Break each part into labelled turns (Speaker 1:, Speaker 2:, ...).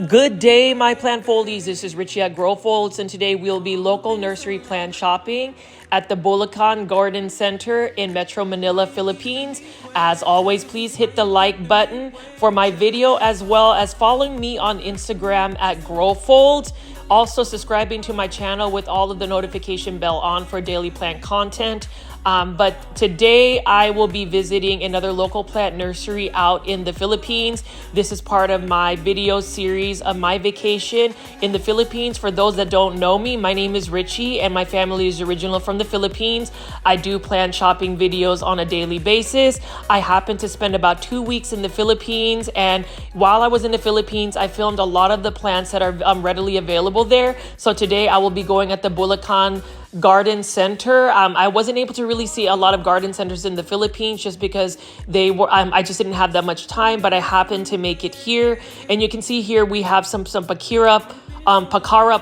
Speaker 1: Good day, my plant foldies. This is Richie at Grow Folds, and today we'll be local nursery plant shopping at the Bulacan Garden Center in Metro Manila, Philippines. As always, please hit the like button for my video, as well as following me on Instagram at Grow Folds. Also subscribing to my channel with all of the notification bell on for daily plant content. But today I will be visiting another local plant nursery out in the Philippines. This is part of my video series of my vacation in the Philippines. For those that don't know me, my name is Richie and my family is original from the Philippines. I do plant shopping videos on a daily basis. I happened to spend about 2 weeks in the Philippines, and while I was in the Philippines, I filmed a lot of the plants that are readily available there. So today I will be going at the Bulacan Garden Center. I wasn't able to really see a lot of garden centers in the Philippines just because they were I just didn't have that much time, but I happened to make it here. And you can see here we have some Pacara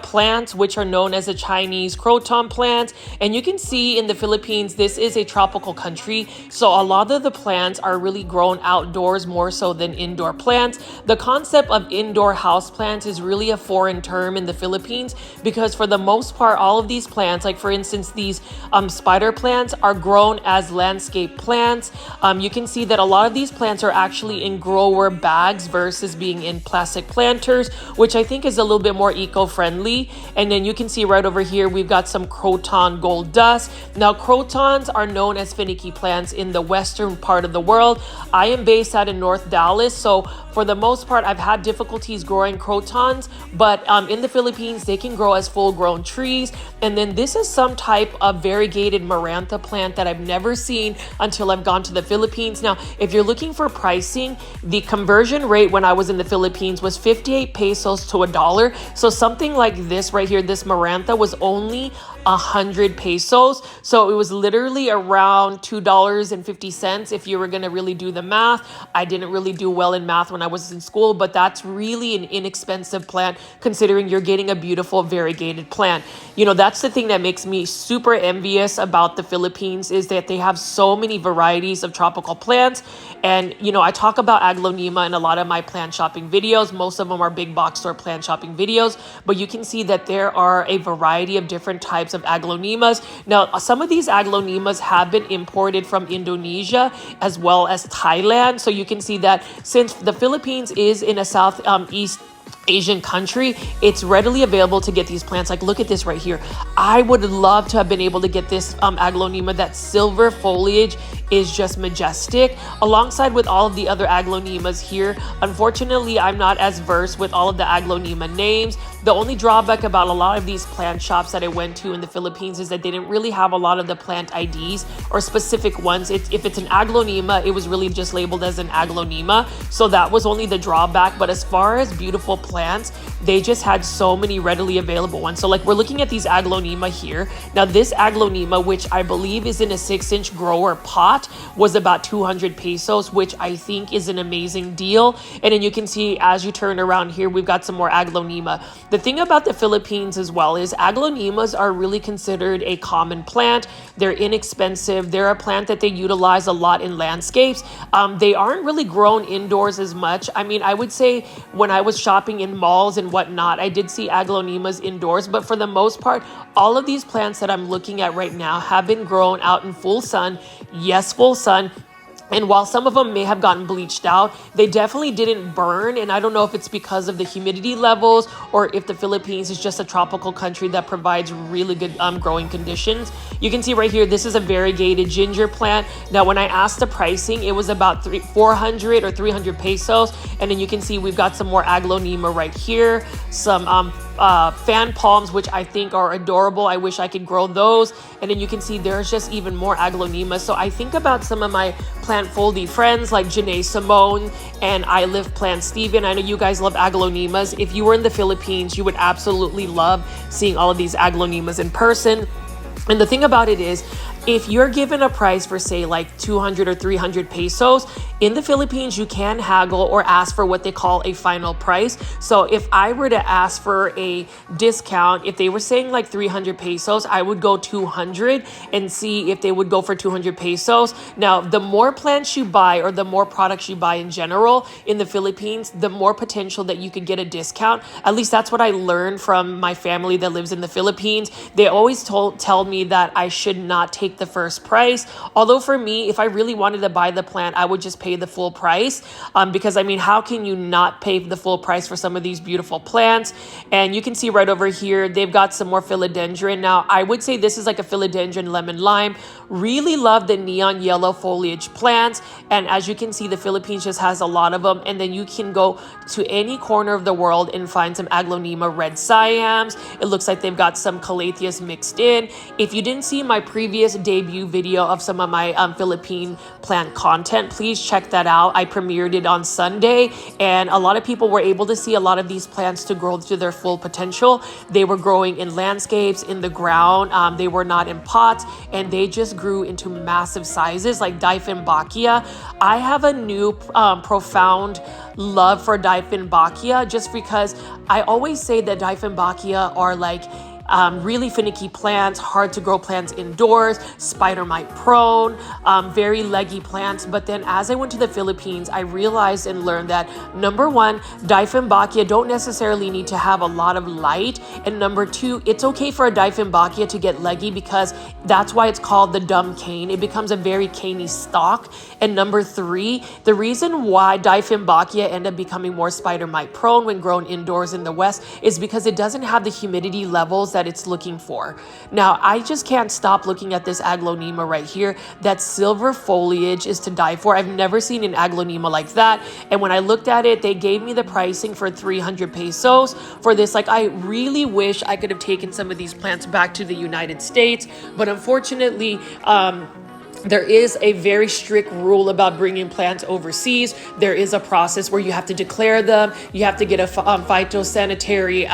Speaker 1: plants, which are known as the Chinese croton plants. And you can see in the Philippines, this is a tropical country, so a lot of the plants are really grown outdoors more so than indoor plants. The concept of indoor house plants is really a foreign term in the Philippines, because for the most part, all of these plants, like for instance these spider plants, are grown as landscape plants. You can see that a lot of these plants are actually in grower bags versus being in plastic planters, which I think is a little bit more eco-friendly. And then you can see right over here we've got some croton gold dust. Now crotons are known as finicky plants in the western part of the world. I am based out in North Dallas, so for the most part I've had difficulties growing crotons, but in the Philippines they can grow as full-grown trees. And then this is some type of variegated marantha plant that I've never seen until I've gone to the Philippines. Now if you're looking for pricing, the conversion rate when I was in the Philippines was 58 pesos to $1. So something like this right here, this marantha, was only 100 pesos. So it was literally around $2.50 if you were going to really do the math. I didn't really do well in math when I was in school, but that's really an inexpensive plant considering you're getting a beautiful variegated plant. You know, that's the thing that makes me super envious about the Philippines, is that they have so many varieties of tropical plants. And, you know, I talk about aglaonema in a lot of my plant shopping videos. Most of them are big box store plant shopping videos, but you can see that there are a variety of different types of aglaonemas. Now, some of these aglaonemas have been imported from Indonesia as well as Thailand. So you can see that since the Philippines is in a Southeast Asian country, it's readily available to get these plants. Like, look at this right here. I would love to have been able to get this aglaonema. That silver foliage is just majestic, alongside with all of the other aglaonemas here. Unfortunately, I'm not as versed with all of the aglaonema names. The only drawback about a lot of these plant shops that I went to in the Philippines is that they didn't really have a lot of the plant IDs or specific ones. If it's an aglaonema, it was really just labeled as an aglaonema. So that was only the drawback. But as far as beautiful plants, they just had so many readily available ones. So like we're looking at these aglaonema here. Now this aglaonema, which I believe is in a 6-inch grower pot, was about 200 pesos, which I think is an amazing deal. And then you can see as you turn around here, we've got some more aglaonema. The thing about the Philippines as well is aglaonemas are really considered a common plant. They're inexpensive. They're a plant that they utilize a lot in landscapes. They aren't really grown indoors as much. I mean, I would say when I was shopping in malls and whatnot, I did see aglaonemas indoors, but for the most part, all of these plants that I'm looking at right now have been grown out in full sun. Yes, full sun. And while some of them may have gotten bleached out, they definitely didn't burn. And I don't know if it's because of the humidity levels or if the Philippines is just a tropical country that provides really good growing conditions. You can see right here, this is a variegated ginger plant. Now, when I asked the pricing, it was about 400 or 300 pesos. And then you can see we've got some more aglaonema right here, some fan palms, which I think are adorable. I wish I could grow those. And then you can see there's just even more aglaonema. So I think about some of my plant foldy friends like Janae Simone and I Live Plant Steven. I know you guys love aglaonemas. If you were in the Philippines, you would absolutely love seeing all of these aglaonemas in person. And the thing about it is, if you're given a price for say like 200 or 300 pesos, in the Philippines, you can haggle or ask for what they call a final price. So if I were to ask for a discount, if they were saying like 300 pesos, I would go 200 and see if they would go for 200 pesos. Now, the more plants you buy or the more products you buy in general in the Philippines, the more potential that you could get a discount. At least that's what I learned from my family that lives in the Philippines. They always tell me that I should not take the first price. Although for me, if I really wanted to buy the plant, I would just pay the full price, because I mean, how can you not pay the full price for some of these beautiful plants? And you can see right over here, they've got some more philodendron. Now, I would say this is like a philodendron lemon lime. Really love the neon yellow foliage plants. And as you can see, the Philippines just has a lot of them. And then you can go to any corner of the world and find some Aglaonema red siams. It looks like they've got some Calatheas mixed in. If you didn't see my previous debut video of some of my Philippine plant content, please check that out. I premiered it on Sunday, and a lot of people were able to see a lot of these plants to grow to their full potential. They were growing in landscapes, in the ground. They were not in pots, and they just grew into massive sizes like Dieffenbachia. I have a new profound love for Dieffenbachia, just because I always say that Dieffenbachia are like really finicky plants, hard to grow plants indoors, spider mite prone, very leggy plants. But then as I went to the Philippines, I realized and learned that number one, Dieffenbachia don't necessarily need to have a lot of light. And number two, it's okay for a Dieffenbachia to get leggy, because that's why it's called the dumb cane. It becomes a very caney stalk. And number three, the reason why Dieffenbachia end up becoming more spider mite prone when grown indoors in the West is because it doesn't have the humidity levels that it's looking for. Now, I just can't stop looking at this Aglaonema right here. That silver foliage is to die for. I've never seen an Aglaonema like that. And when I looked at it, they gave me the pricing for 300 pesos for this. Like, I really wish I could have taken some of these plants back to the United States, but unfortunately, there is a very strict rule about bringing plants overseas. There is a process where you have to declare them. You have to get a phytosanitary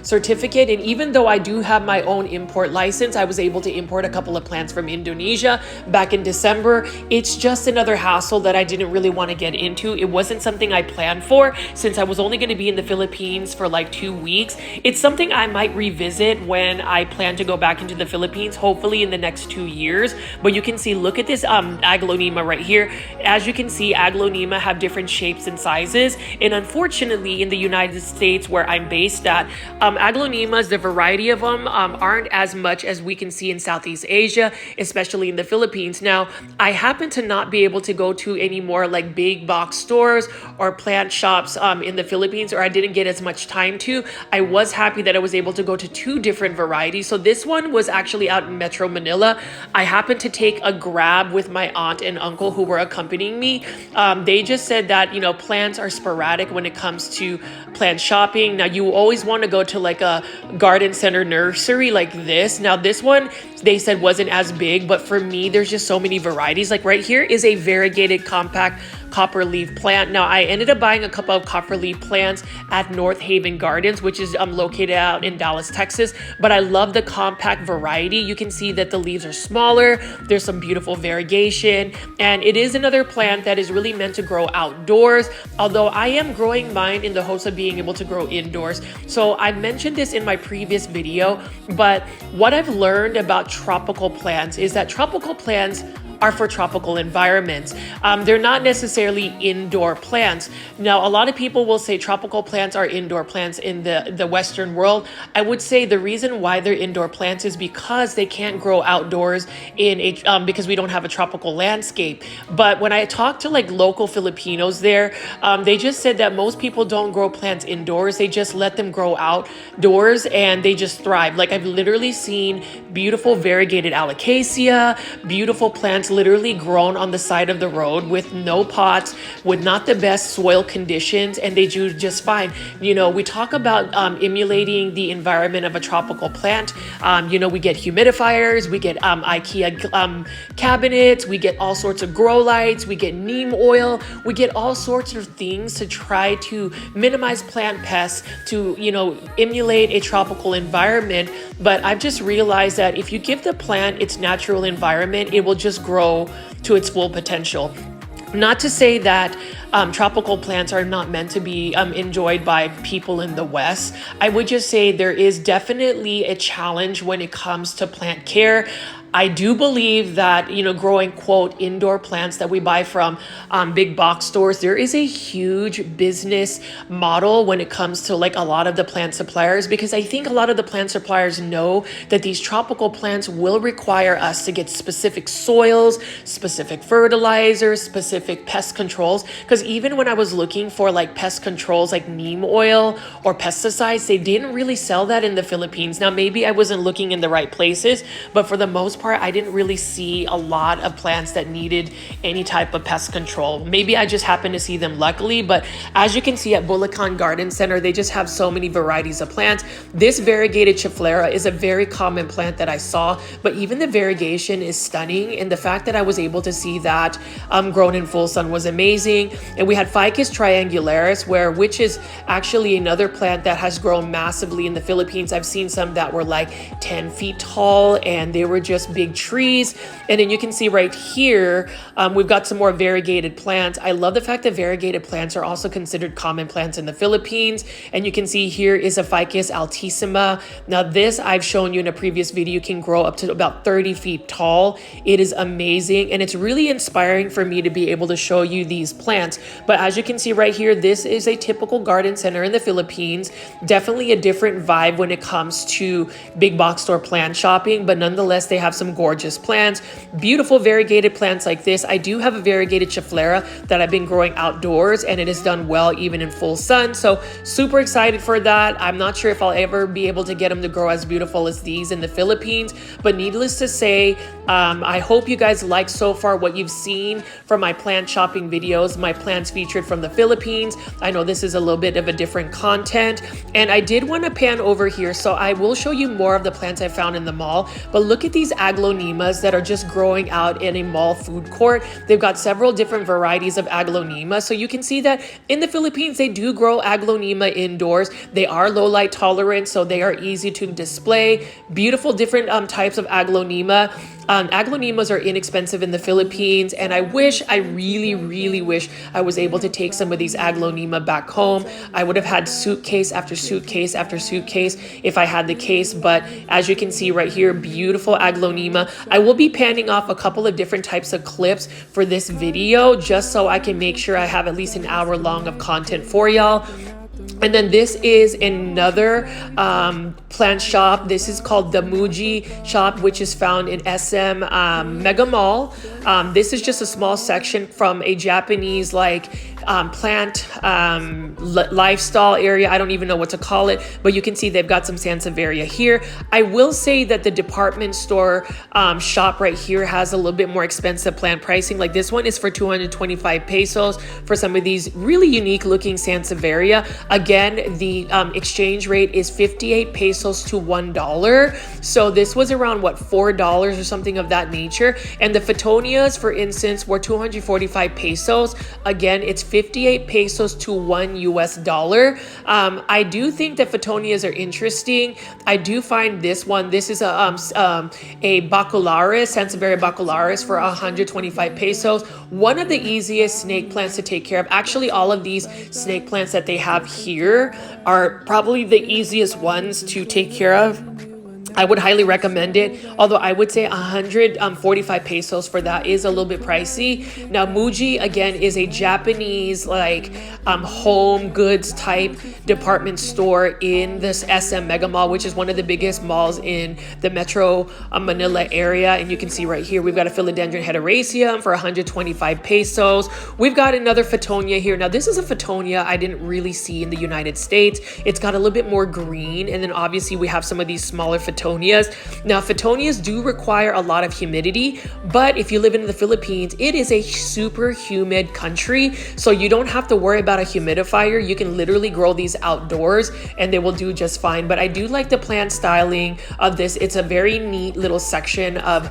Speaker 1: certificate. And even though I do have my own import license, I was able to import a couple of plants from Indonesia back in December. It's just another hassle that I didn't really want to get into. It wasn't something I planned for, since I was only going to be in the Philippines for like 2 weeks. It's something I might revisit when I plan to go back into the Philippines, hopefully in the next 2 years. But you can see, look at this Aglaonema right here. As you can see, Aglaonema have different shapes and sizes. And unfortunately, in the United States, where I'm based at, Aglaonemas, the variety of them aren't as much as we can see in Southeast Asia, especially in the Philippines. Now, I happen to not be able to go to any more like big box stores or plant shops in the Philippines, or I didn't get as much time to. I was happy that I was able to go to 2 different varieties. So this one was actually out in Metro Manila. I happened to take a grab with my aunt and uncle who were accompanying me. They just said that, you know, plants are sporadic when it comes to plant shopping. Now, you always want to go to like a garden center nursery like this. Now, this one, they said wasn't as big, but for me, there's just so many varieties. Like right here is a variegated compact copperleaf plant. Now, I ended up buying a couple of copperleaf plants at North Haven Gardens, which is located out in Dallas, Texas. But I love the compact variety. You can see that the leaves are smaller. There's some beautiful variegation, and it is another plant that is really meant to grow outdoors, although I am growing mine in the hopes of being able to grow indoors. So I mentioned this in my previous video, but what I've learned about tropical plants is that tropical plants are for tropical environments. They're not necessarily indoor plants. Now, a lot of people will say tropical plants are indoor plants in the Western world. I would say the reason why they're indoor plants is because they can't grow outdoors in because we don't have a tropical landscape. But when I talked to like local Filipinos there, they just said that most people don't grow plants indoors. They just let them grow outdoors and they just thrive. Like, I've literally seen beautiful variegated alocasia, beautiful plants literally grown on the side of the road with no pots, with not the best soil conditions, and they do just fine. You know, we talk about emulating the environment of a tropical plant. You know, we get humidifiers, we get IKEA cabinets, we get all sorts of grow lights, we get neem oil, we get all sorts of things to try to minimize plant pests, to, you know, emulate a tropical environment. But I've just realized that that if you give the plant its natural environment, it will just grow to its full potential. Not to say that tropical plants are not meant to be enjoyed by people in the West. I would just say there is definitely a challenge when it comes to plant care. I do believe that, growing, quote, indoor plants that we buy from big box stores, there is a huge business model when it comes to like a lot of the plant suppliers, because I think a lot of the plant suppliers know that these tropical plants will require us to get specific soils, specific fertilizers, specific pest controls. Because even when I was looking for like pest controls like neem oil or pesticides, they didn't really sell that in the Philippines. Now, maybe I wasn't looking in the right places, but for the most part, I didn't really see a lot of plants that needed any type of pest control. Maybe I just happened to see them luckily, but as you can see at Bulacan Garden Center, they just have so many varieties of plants. This variegated Chiflera is a very common plant that I saw, but even the variegation is stunning, and the fact that I was able to see that grown in full sun was amazing. And we had Ficus triangularis, which is actually another plant that has grown massively in the Philippines. I've seen some that were like 10 feet tall, and they were just big trees. And then you can see right here, we've got some more variegated plants. I love the fact that variegated plants are also considered common plants in the Philippines. And you can see here is a Ficus altissima. Now this I've shown you in a previous video can grow up to about 30 feet tall. It is amazing, and it's really inspiring for me to be able to show you these plants. But as you can see right here, this is a typical garden center in the Philippines. Definitely a different vibe when it comes to big box store plant shopping, but nonetheless, they have some gorgeous plants, beautiful variegated plants like this. I do have a variegated Chiflera that I've been growing outdoors, and it has done well even in full sun. So super excited for that. I'm not sure if I'll ever be able to get them to grow as beautiful as these in the Philippines, but needless to say, I hope you guys like so far what you've seen from my plant shopping videos, my plants featured from the Philippines. I know this is a little bit of a different content, and I did want to pan over here, so I will show you more of the plants I found in the mall. But look at these aglaonemas that are just growing out in a mall food court. They've got several different varieties of aglaonema, so you can see that in the Philippines they do grow aglaonema indoors. They are low light tolerant, so they are easy to display. Beautiful different types of aglaonema. Aglaonemas are inexpensive in the Philippines, and I really wish I was able to take some of these aglaonema back home. I would have had suitcase after suitcase after suitcase if I had the case, but as you can see right here, beautiful aglaonema. I will be panning off a couple of different types of clips for this video just so I can make sure I have at least an hour long of content for y'all. And then this is another plant shop. This is called the Muji shop, which is found in SM Mega Mall. This is just a small section from a Japanese plant lifestyle area. I don't even know what to call it, but you can see they've got some Sansevieria here. I will say that the department store shop right here has a little bit more expensive plant pricing. Like this one is for 225 pesos for some of these really unique looking Sansevieria. Again, the exchange rate is 58 pesos to $1. So this was around what, $4 or something of that nature. And the Phetonias, for instance, were 245 pesos. Again, it's 58 pesos to $1. I do think that Phetonias are interesting. I do find this one. This is a Bacularis, Sansevieria Bacularis, for 125 pesos. One of the easiest snake plants to take care of. Actually, all of these snake plants that they have here are probably the easiest ones to take care of. I would highly recommend it, although I would say 145 pesos for that is a little bit pricey. Now, Muji, again, is a Japanese home goods type department store in this SM Mega Mall, which is one of the biggest malls in the Metro Manila area. And you can see right here, we've got a Philodendron hederaceum for 125 pesos. We've got another Photonia here. Now, this is a Photonia I didn't really see in the United States. It's got a little bit more green. And then obviously we have some of these smaller Photonias. Now, Phetonias do require a lot of humidity, but if you live in the Philippines, it is a super humid country, so you don't have to worry about a humidifier. You can literally grow these outdoors and they will do just fine. But I do like the plant styling of this. It's a very neat little section of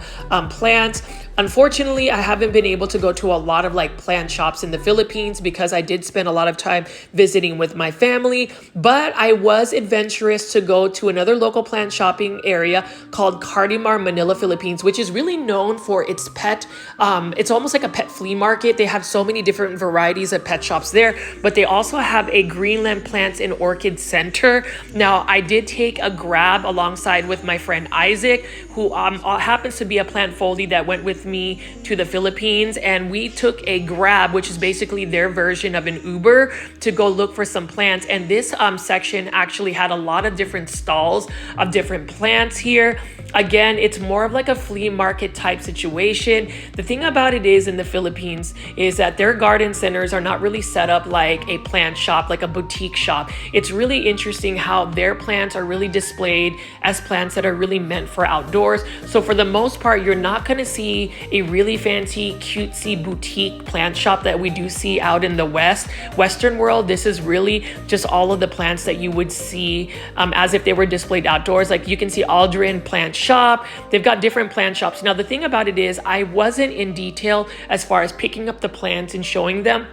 Speaker 1: plants. Unfortunately, I haven't been able to go to a lot of like plant shops in the Philippines because I did spend a lot of time visiting with my family, but I was adventurous to go to another local plant shopping area called Cardimar, Manila, Philippines, which is really known for its pet. It's almost like a pet flea market. They have so many different varieties of pet shops there, but they also have a Greenland plants and orchid center. Now, I did take a grab alongside with my friend Isaac, who happens to be a plant foldie that went with me to the Philippines, and we took a grab, which is basically their version of an Uber, to go look for some plants. And this section actually had a lot of different stalls of different plants here. Again, it's more of like a flea market type situation. The thing about it is in the Philippines is that their garden centers are not really set up like a plant shop, like a boutique shop. It's really interesting how their plants are really displayed as plants that are really meant for outdoors. So for the most part, you're not going to see a really fancy, cutesy boutique plant shop that we do see out in the Western world. This is really just all of the plants that you would see as if they were displayed outdoors. Like you can see Aldrin Plant Shop. They've got different plant shops. Now, the thing about it is I wasn't in detail as far as picking up the plants and showing them,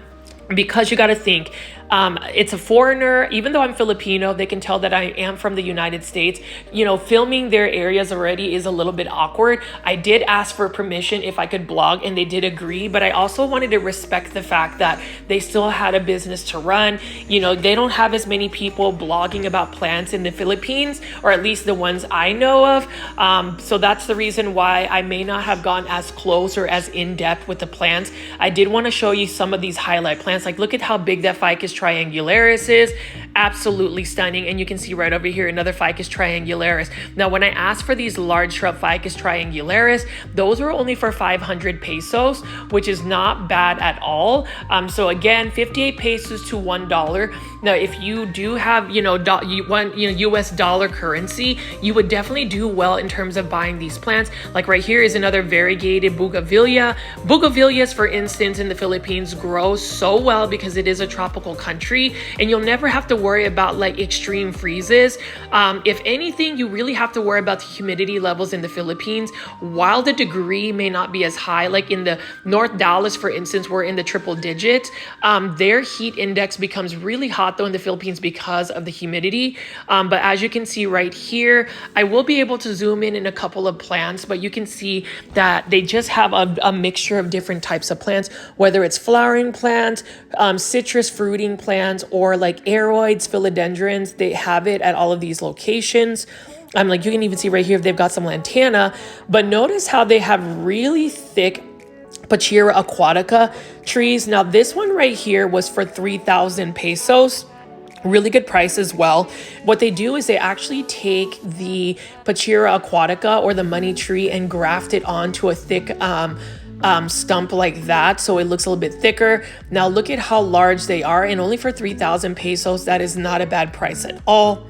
Speaker 1: because you got to think, it's a foreigner. Even though I'm Filipino, they can tell that I am from the United States. You know, filming their areas already is a little bit awkward. I did ask for permission if I could blog, and they did agree, but I also wanted to respect the fact that they still had a business to run. You know, they don't have as many people blogging about plants in the Philippines, or at least the ones I know of. So that's the reason why I may not have gone as close or as in-depth with the plants. I did want to show you some of these highlight plants. Like, look at how big that Ficus triangularis is. Absolutely stunning. And you can see right over here another Ficus triangularis. Now, when I asked for these large shrub Ficus triangularis, those were only for 500 pesos, which is not bad at all. So again, 58 pesos to $1. Now, if you do have, US dollar currency, you would definitely do well in terms of buying these plants. Like right here is another variegated bougainvillea. Bougainvilleas, for instance, in the Philippines grow so well because it is a tropical country, and you'll never have to worry about like extreme freezes. If anything, you really have to worry about the humidity levels in the Philippines. While the degree may not be as high, like in the North Dallas, for instance, we're in the triple digits. Their heat index becomes really hot though in the Philippines because of the humidity. But as you can see right here, I will be able to zoom in a couple of plants, but you can see that they just have a mixture of different types of plants, whether it's flowering plants, citrus fruiting plants, or like aroids, philodendrons. They have it at all of these locations. Like you can even see right here if they've got some lantana, but notice how they have really thick Pachira aquatica trees. Now this one right here was for 3,000 pesos. Really good price as well. What they do is they actually take the Pachira aquatica or the money tree and graft it onto a thick stump like that, so it looks a little bit thicker. Now look at how large they are, and only for 3,000 pesos, that is not a bad price at all.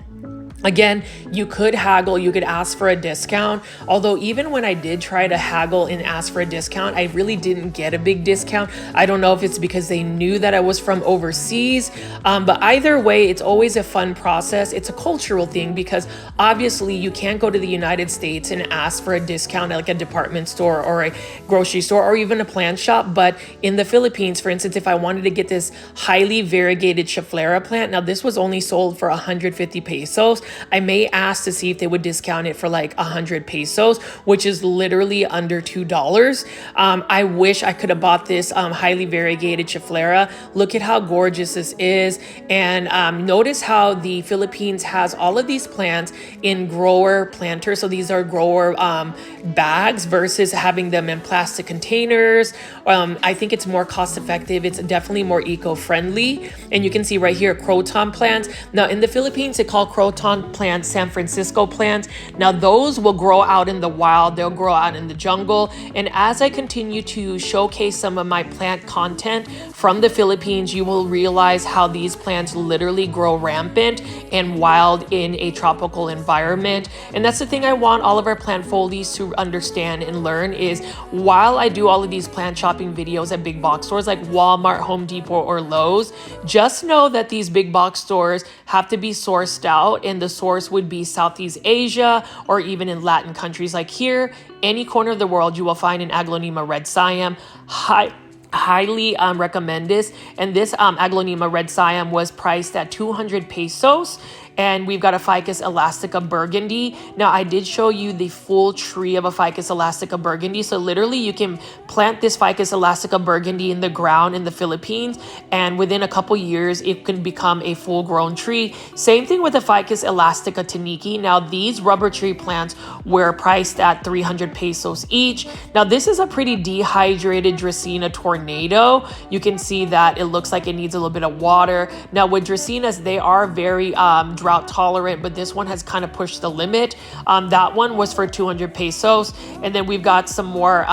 Speaker 1: Again, you could haggle, you could ask for a discount. Although even when I did try to haggle and ask for a discount, I really didn't get a big discount. I don't know if it's because they knew that I was from overseas. But either way, it's always a fun process. It's a cultural thing because obviously you can't go to the United States and ask for a discount at like a department store or a grocery store or even a plant shop. But in the Philippines, for instance, if I wanted to get this highly variegated Schefflera plant, now this was only sold for 150 pesos. I may ask to see if they would discount it for like 100 pesos, which is literally under $2. I wish I could have bought this highly variegated Schefflera. Look at how gorgeous this is. And notice how the Philippines has all of these plants in grower planters. So these are grower bags versus having them in plastic containers. I think it's more cost effective. It's definitely more eco-friendly. And you can see right here, croton plants. Now in the Philippines, they call croton plants San Francisco plants. Now those will grow out in the wild. They'll grow out in the jungle. And as I continue to showcase some of my plant content from the Philippines, you will realize how these plants literally grow rampant and wild in a tropical environment. And that's the thing I want all of our plant foldies to understand and learn is, while I do all of these plant shopping videos at big box stores like Walmart, Home Depot, or Lowe's, just know that these big box stores have to be sourced out, and the source would be Southeast Asia or even in Latin countries like here. Any corner of the world, you will find an Aglaonema red Siam. Highly recommend this. And this Aglaonema red Siam was priced at 200 pesos. And we've got a Ficus elastica burgundy. Now, I did show you the full tree of a Ficus elastica burgundy. So literally you can plant this Ficus elastica burgundy in the ground in the Philippines, and within a couple years, it can become a full-grown tree. Same thing with the Ficus elastica taniki. Now, these rubber tree plants were priced at 300 pesos each. Now, this is a pretty dehydrated Dracaena tornado. You can see that it looks like it needs a little bit of water. Now, with Dracaenas, they are very drought tolerant, but this one has kind of pushed the limit. That one was for 200 pesos. And then we've got some more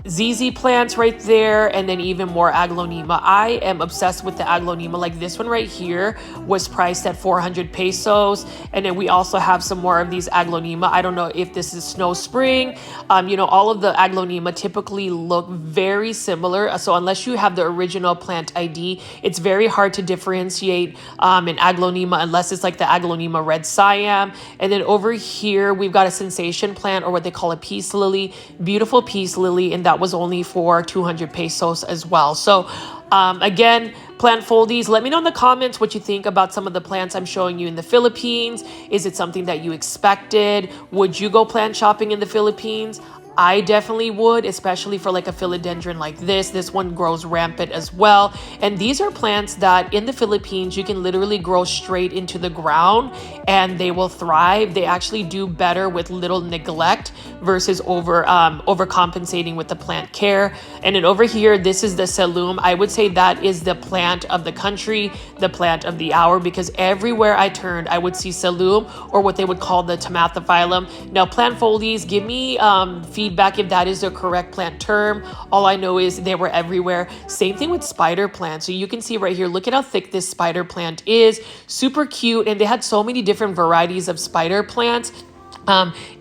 Speaker 1: ZZ plants right there, and then even more Aglaonema. I am obsessed with the Aglaonema. Like this one right here was priced at 400 pesos. And then we also have some more of these Aglaonema. I don't know if this is snow spring. You know, all of the Aglaonema typically look very similar. So unless you have the original plant ID, it's very hard to differentiate an Aglaonema unless it's like the Aglaonema red Siam. And then over here, we've got a sensation plant, or what they call a peace lily. Beautiful peace lily, and that was only for 200 pesos as well. So again, plant foldies, let me know in the comments what you think about some of the plants I'm showing you in the Philippines. Is it something that you expected? Would you go plant shopping in the Philippines? I definitely would, especially for like a philodendron like this. This one grows rampant as well. And these are plants that in the Philippines, you can literally grow straight into the ground and they will thrive. They actually do better with little neglect versus overcompensating with the plant care. And then over here, this is the Selum. I would say that is the plant of the country, the plant of the hour, because everywhere I turned, I would see Selum, or what they would call the Tomathophyllum. Now, plant foldies, give me feedback if that is the correct plant term. All I know is they were everywhere. Same thing with spider plants. So you can see right here, look at how thick this spider plant is. Super cute. And they had so many different varieties of spider plants.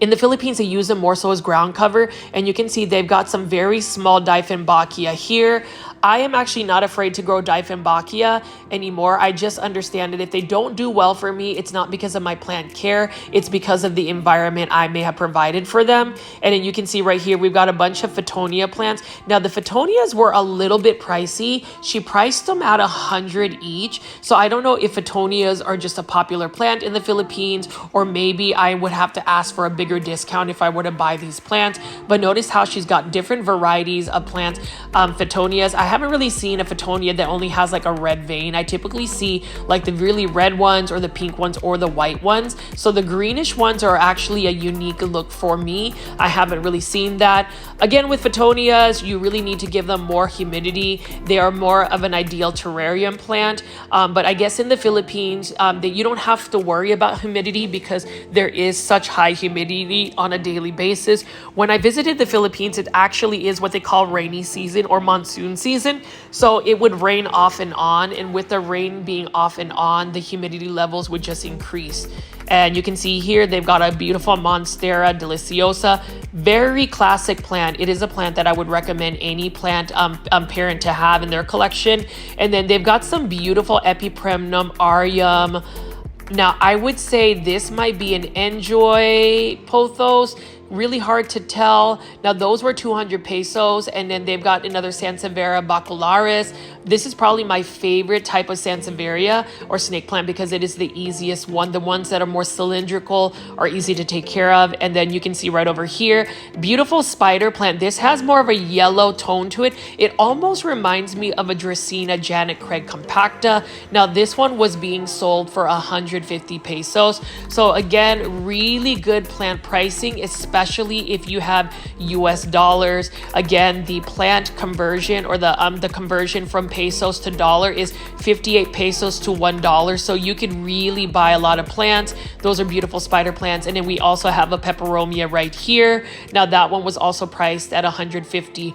Speaker 1: In the Philippines, they use them more so as ground cover. And you can see they've got some very small Dieffenbachia here. I am actually not afraid to grow Dieffenbachia anymore. I just understand that if they don't do well for me, it's not because of my plant care. It's because of the environment I may have provided for them. And then you can see right here, we've got a bunch of Photonia plants. Now, the Photonias were a little bit pricey. She priced them at 100 each. So I don't know if Photonias are just a popular plant in the Philippines, or maybe I would have to ask for a bigger discount if I were to buy these plants. But notice how she's got different varieties of plants. Photonias, I haven't really seen a Photonia that only has like a red vein. I typically see like the really red ones or the pink ones or the white ones. So the greenish ones are actually a unique look for me. I haven't really seen that. Again, with Photonias, you really need to give them more humidity. They are more of an ideal terrarium plant. But I guess in the Philippines, that you don't have to worry about humidity because there is such high humidity on a daily basis. When I visited the Philippines, it actually is what they call rainy season or monsoon season. So it would rain off and on, and with the rain being off and on, the humidity levels would just increase. And you can see here, they've got a beautiful Monstera Deliciosa, very classic plant. It is a plant that I would recommend any plant parent to have in their collection. And then they've got some beautiful Epipremnum aureum. Now, I would say this might be an Enjoy Pothos. Really hard to tell. Now, those were 200 pesos. And then they've got another Sansevieria bacularis. This is probably my favorite type of Sansevieria or snake plant because it is the easiest one. The ones that are more cylindrical are easy to take care of. And then you can see right over here, beautiful spider plant. This has more of a yellow tone to it. It almost reminds me of a Dracaena Janet Craig compacta. Now, this one was being sold for 150 pesos. So again, really good plant pricing, especially if you have US dollars. Again, the plant conversion or the conversion from pesos to dollar is 58 pesos to $1. So you could really buy a lot of plants. Those are beautiful spider plants. And then we also have a peperomia right here. Now that one was also priced at 150.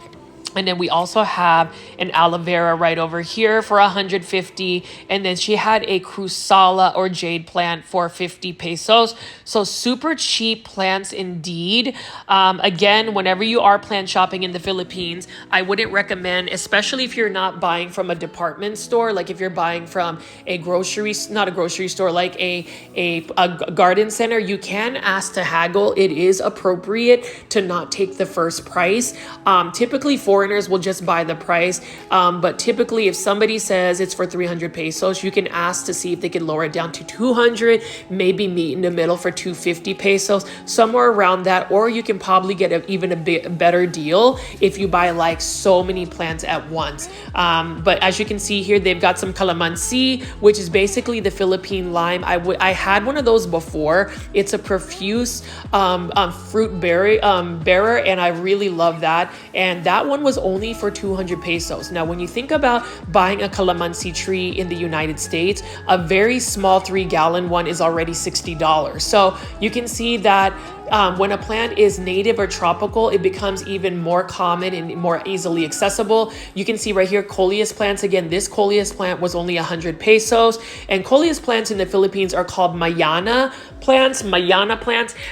Speaker 1: And then we also have an aloe vera right over here for 150. And then she had a crusala or jade plant for 50 pesos. So super cheap plants indeed. Again, whenever you are plant shopping in the Philippines, I wouldn't recommend, especially if you're not buying from a department store, like if you're buying from a grocery, not a grocery store, like a garden center, you can ask to haggle. It is appropriate to not take the first price. Typically foreigners will just buy the price. But typically if somebody says it's for 300 pesos, you can ask to see if they can lower it down to 200, maybe meet in the middle for 250 pesos, somewhere around that. Or you can probably get even a bit better deal if you buy like so many plants at once. But as you can see here, they've got some calamansi, which is basically the Philippine lime. I had one of those before. It's a profuse fruit bearer, and I really love that. And that one was only for 200 pesos. Now, when you think about buying a calamansi tree in the United States, a very small 3-gallon one is already $60. So you can see that when a plant is native or tropical, it becomes even more common and more easily accessible. You can see right here, coleus plants. Again, this coleus plant was only 100 pesos. And coleus plants in the Philippines are called mayana plants,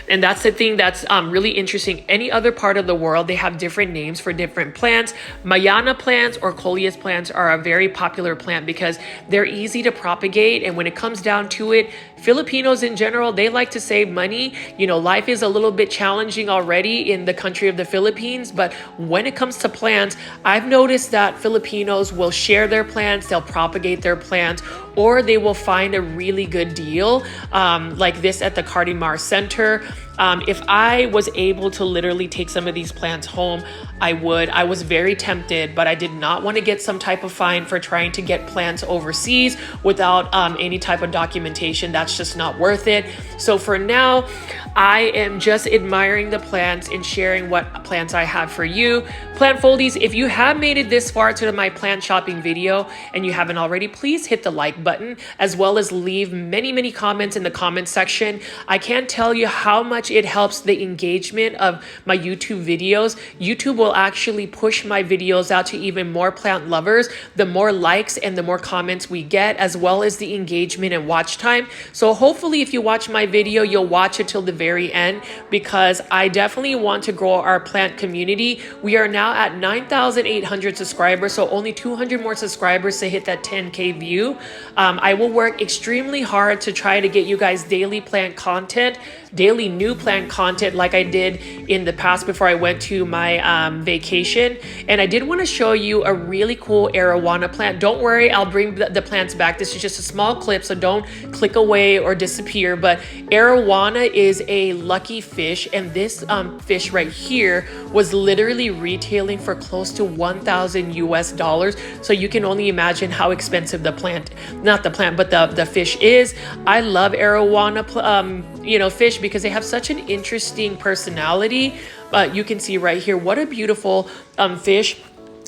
Speaker 1: and that's the thing that's really interesting. Any other part of the world, they have different names for different plants. Mayana plants or coleus plants are a very popular plant because they're easy to propagate, and when it comes down to it, Filipinos in general, they like to save money. You know, life is a little bit challenging already in the country of the Philippines, but when it comes to plants, I've noticed that Filipinos will share their plants, they'll propagate their plants, or they will find a really good deal like this at the Cardimar Center. If I was able to literally take some of these plants home, I would. I was very tempted, but I did not want to get some type of fine for trying to get plants overseas without any type of documentation. That's just not worth it. So for now, I am just admiring the plants and sharing what plants I have for you. Plant foldies, if you have made it this far to my plant shopping video and you haven't already, please hit the like button, as well as leave many comments in the comment section. I can't tell you how much it helps the engagement of my YouTube videos. YouTube will actually push my videos out to even more plant lovers the more likes and the more comments we get, as well as the engagement and watch time. So hopefully if you watch my video, you'll watch it till the very end, because I definitely want to grow our plant community. We are now at 9,800 subscribers, so only 200 more subscribers to hit that 10K view. I will work extremely hard to try to get you guys daily plant content, daily new plant content like I did in the past before I went to my vacation. And I did want to show you a really cool arowana plant. Don't worry, I'll bring the plants back. This is just a small clip, so don't click away or disappear. But arowana is a lucky fish, and this fish right here was literally retailing for close to 1,000 US dollars. So you can only imagine how expensive the plant, not the plant, but the fish is. I love arowana fish because they have such an interesting personality. You can see right here, what a beautiful fish.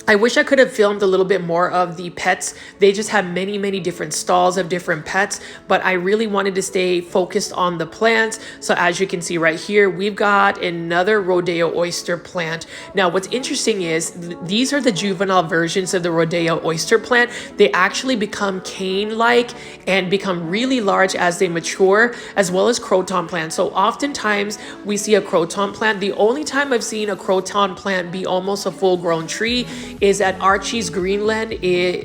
Speaker 1: I wish I could have filmed a little bit more of the pets. They just have many different stalls of different pets, but I really wanted to stay focused on the plants. So as you can see right here, we've got another Rodeo oyster plant. Now, what's interesting is these are the juvenile versions of the Rodeo oyster plant. They actually become cane-like and become really large as they mature, as well as croton plants. So oftentimes we see a croton plant. The only time I've seen a croton plant be almost a full-grown tree is at Archie's Greenland,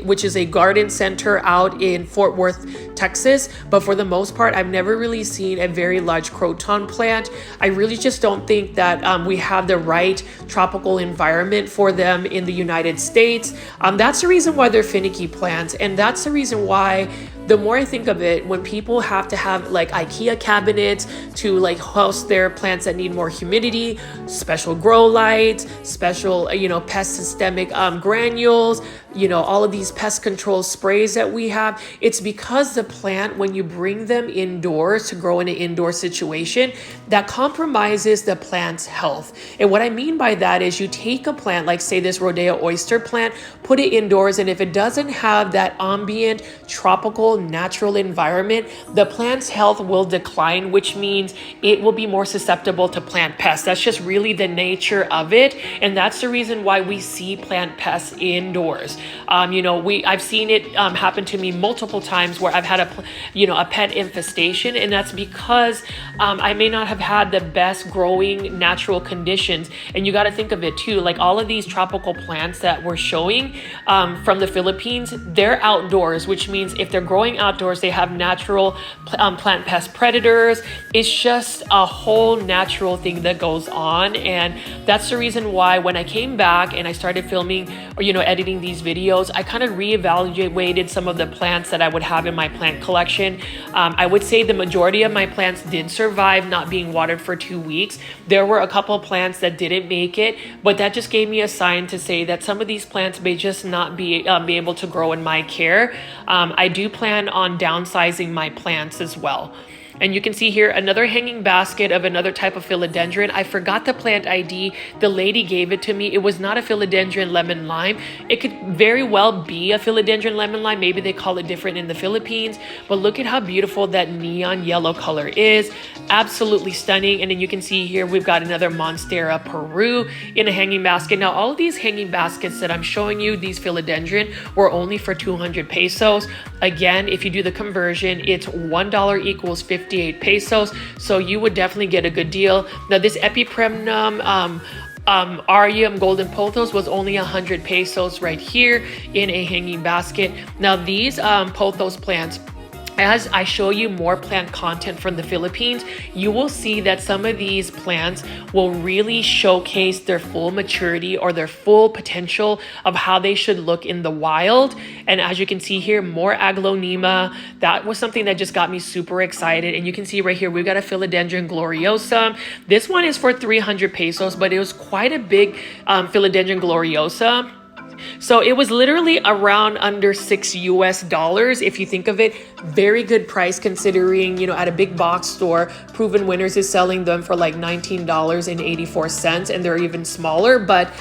Speaker 1: which is a garden center out in Fort Worth, Texas. But for the most part, I've never really seen a very large croton plant. I really just don't think that we have the right tropical environment for them in the United States. That's the reason why they're finicky plants, and that's the reason why, the more I think of it, when people have to have like IKEA cabinets to like house their plants that need more humidity, special grow lights, special, pest systemic granules, all of these pest control sprays that we have. It's because the plant, when you bring them indoors to grow in an indoor situation, that compromises the plant's health. And what I mean by that is you take a plant, like say this Rhodea oyster plant, put it indoors, and if it doesn't have that ambient, tropical, natural environment, the plant's health will decline, which means it will be more susceptible to plant pests. That's just really the nature of it. And that's the reason why we see plant pests indoors. I've seen it happen to me multiple times where I've had a pet infestation, and that's because I may not have had the best growing natural conditions. And you got to think of it too, like all of these tropical plants that we're showing from the Philippines, they're outdoors, which means if they're growing outdoors, they have natural plant pest predators. It's just a whole natural thing that goes on. And that's the reason why when I came back and I started filming or, editing these videos, I kind of reevaluated some of the plants that I would have in my plant collection. I would say the majority of my plants did survive not being watered for 2 weeks. There were a couple plants that didn't make it, but that just gave me a sign to say that some of these plants may just not be able to grow in my care. I do plan on downsizing my plants as well. And you can see here another hanging basket of another type of philodendron. I forgot the plant ID. The lady gave it to me. It was not a philodendron lemon lime. It could very well be a philodendron lemon lime. Maybe they call it different in the Philippines. But look at how beautiful that neon yellow color is. Absolutely stunning. And then you can see here we've got another Monstera Peru in a hanging basket. Now all of these hanging baskets that I'm showing you, these philodendron, were only for 200 pesos. Again, if you do the conversion, it's $1 equals 58 pesos. So you would definitely get a good deal. Now this Epipremnum Arium Golden Pothos was only 100 pesos right here in a hanging basket. Now these Pothos plants, as I show you more plant content from the Philippines, you will see that some of these plants will really showcase their full maturity or their full potential of how they should look in the wild. And as you can see here, more Aglaonema. That was something that just got me super excited. And you can see right here, we've got a Philodendron Gloriosa. This one is for 300 pesos, but it was quite a big Philodendron Gloriosa. So it was literally around under $6 if you think of it. Very good price considering, at a big box store, Proven Winners is selling them for like $19.84, and they're even smaller. But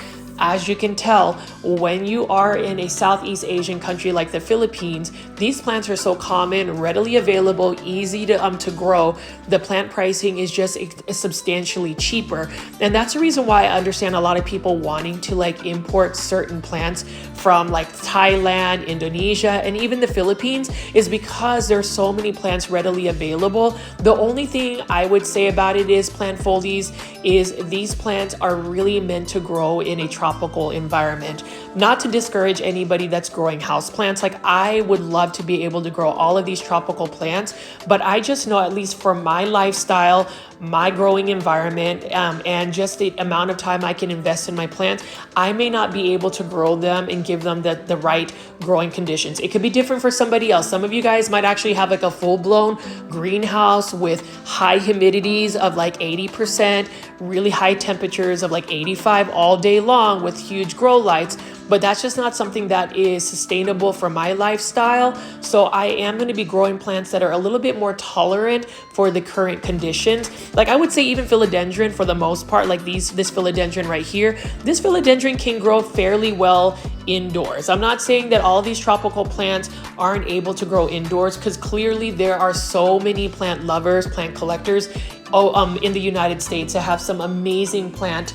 Speaker 1: as you can tell, when you are in a Southeast Asian country like the Philippines, these plants are so common, readily available, easy to grow. The plant pricing is just substantially cheaper. And that's the reason why I understand a lot of people wanting to import certain plants from Thailand, Indonesia, and even the Philippines, is because there's so many plants readily available. The only thing I would say about it is plant foldies is these plants are really meant to grow in a tropical environment. Not to discourage anybody that's growing houseplants. I would love to be able to grow all of these tropical plants, but I just know, at least for my lifestyle, my growing environment, and just the amount of time I can invest in my plants, I may not be able to grow them and give them the right growing conditions. It could be different for somebody else. Some of you guys might actually have a full-blown greenhouse with high humidities of 80%, really high temperatures of 85 all day long with huge grow lights. But that's just not something that is sustainable for my lifestyle. So I am going to be growing plants that are a little bit more tolerant for the current conditions. I would say even philodendron, for the most part, this philodendron right here, this philodendron can grow fairly well indoors. I'm not saying that all of these tropical plants aren't able to grow indoors, because clearly there are so many plant lovers, plant collectors in the United States that have some amazing plant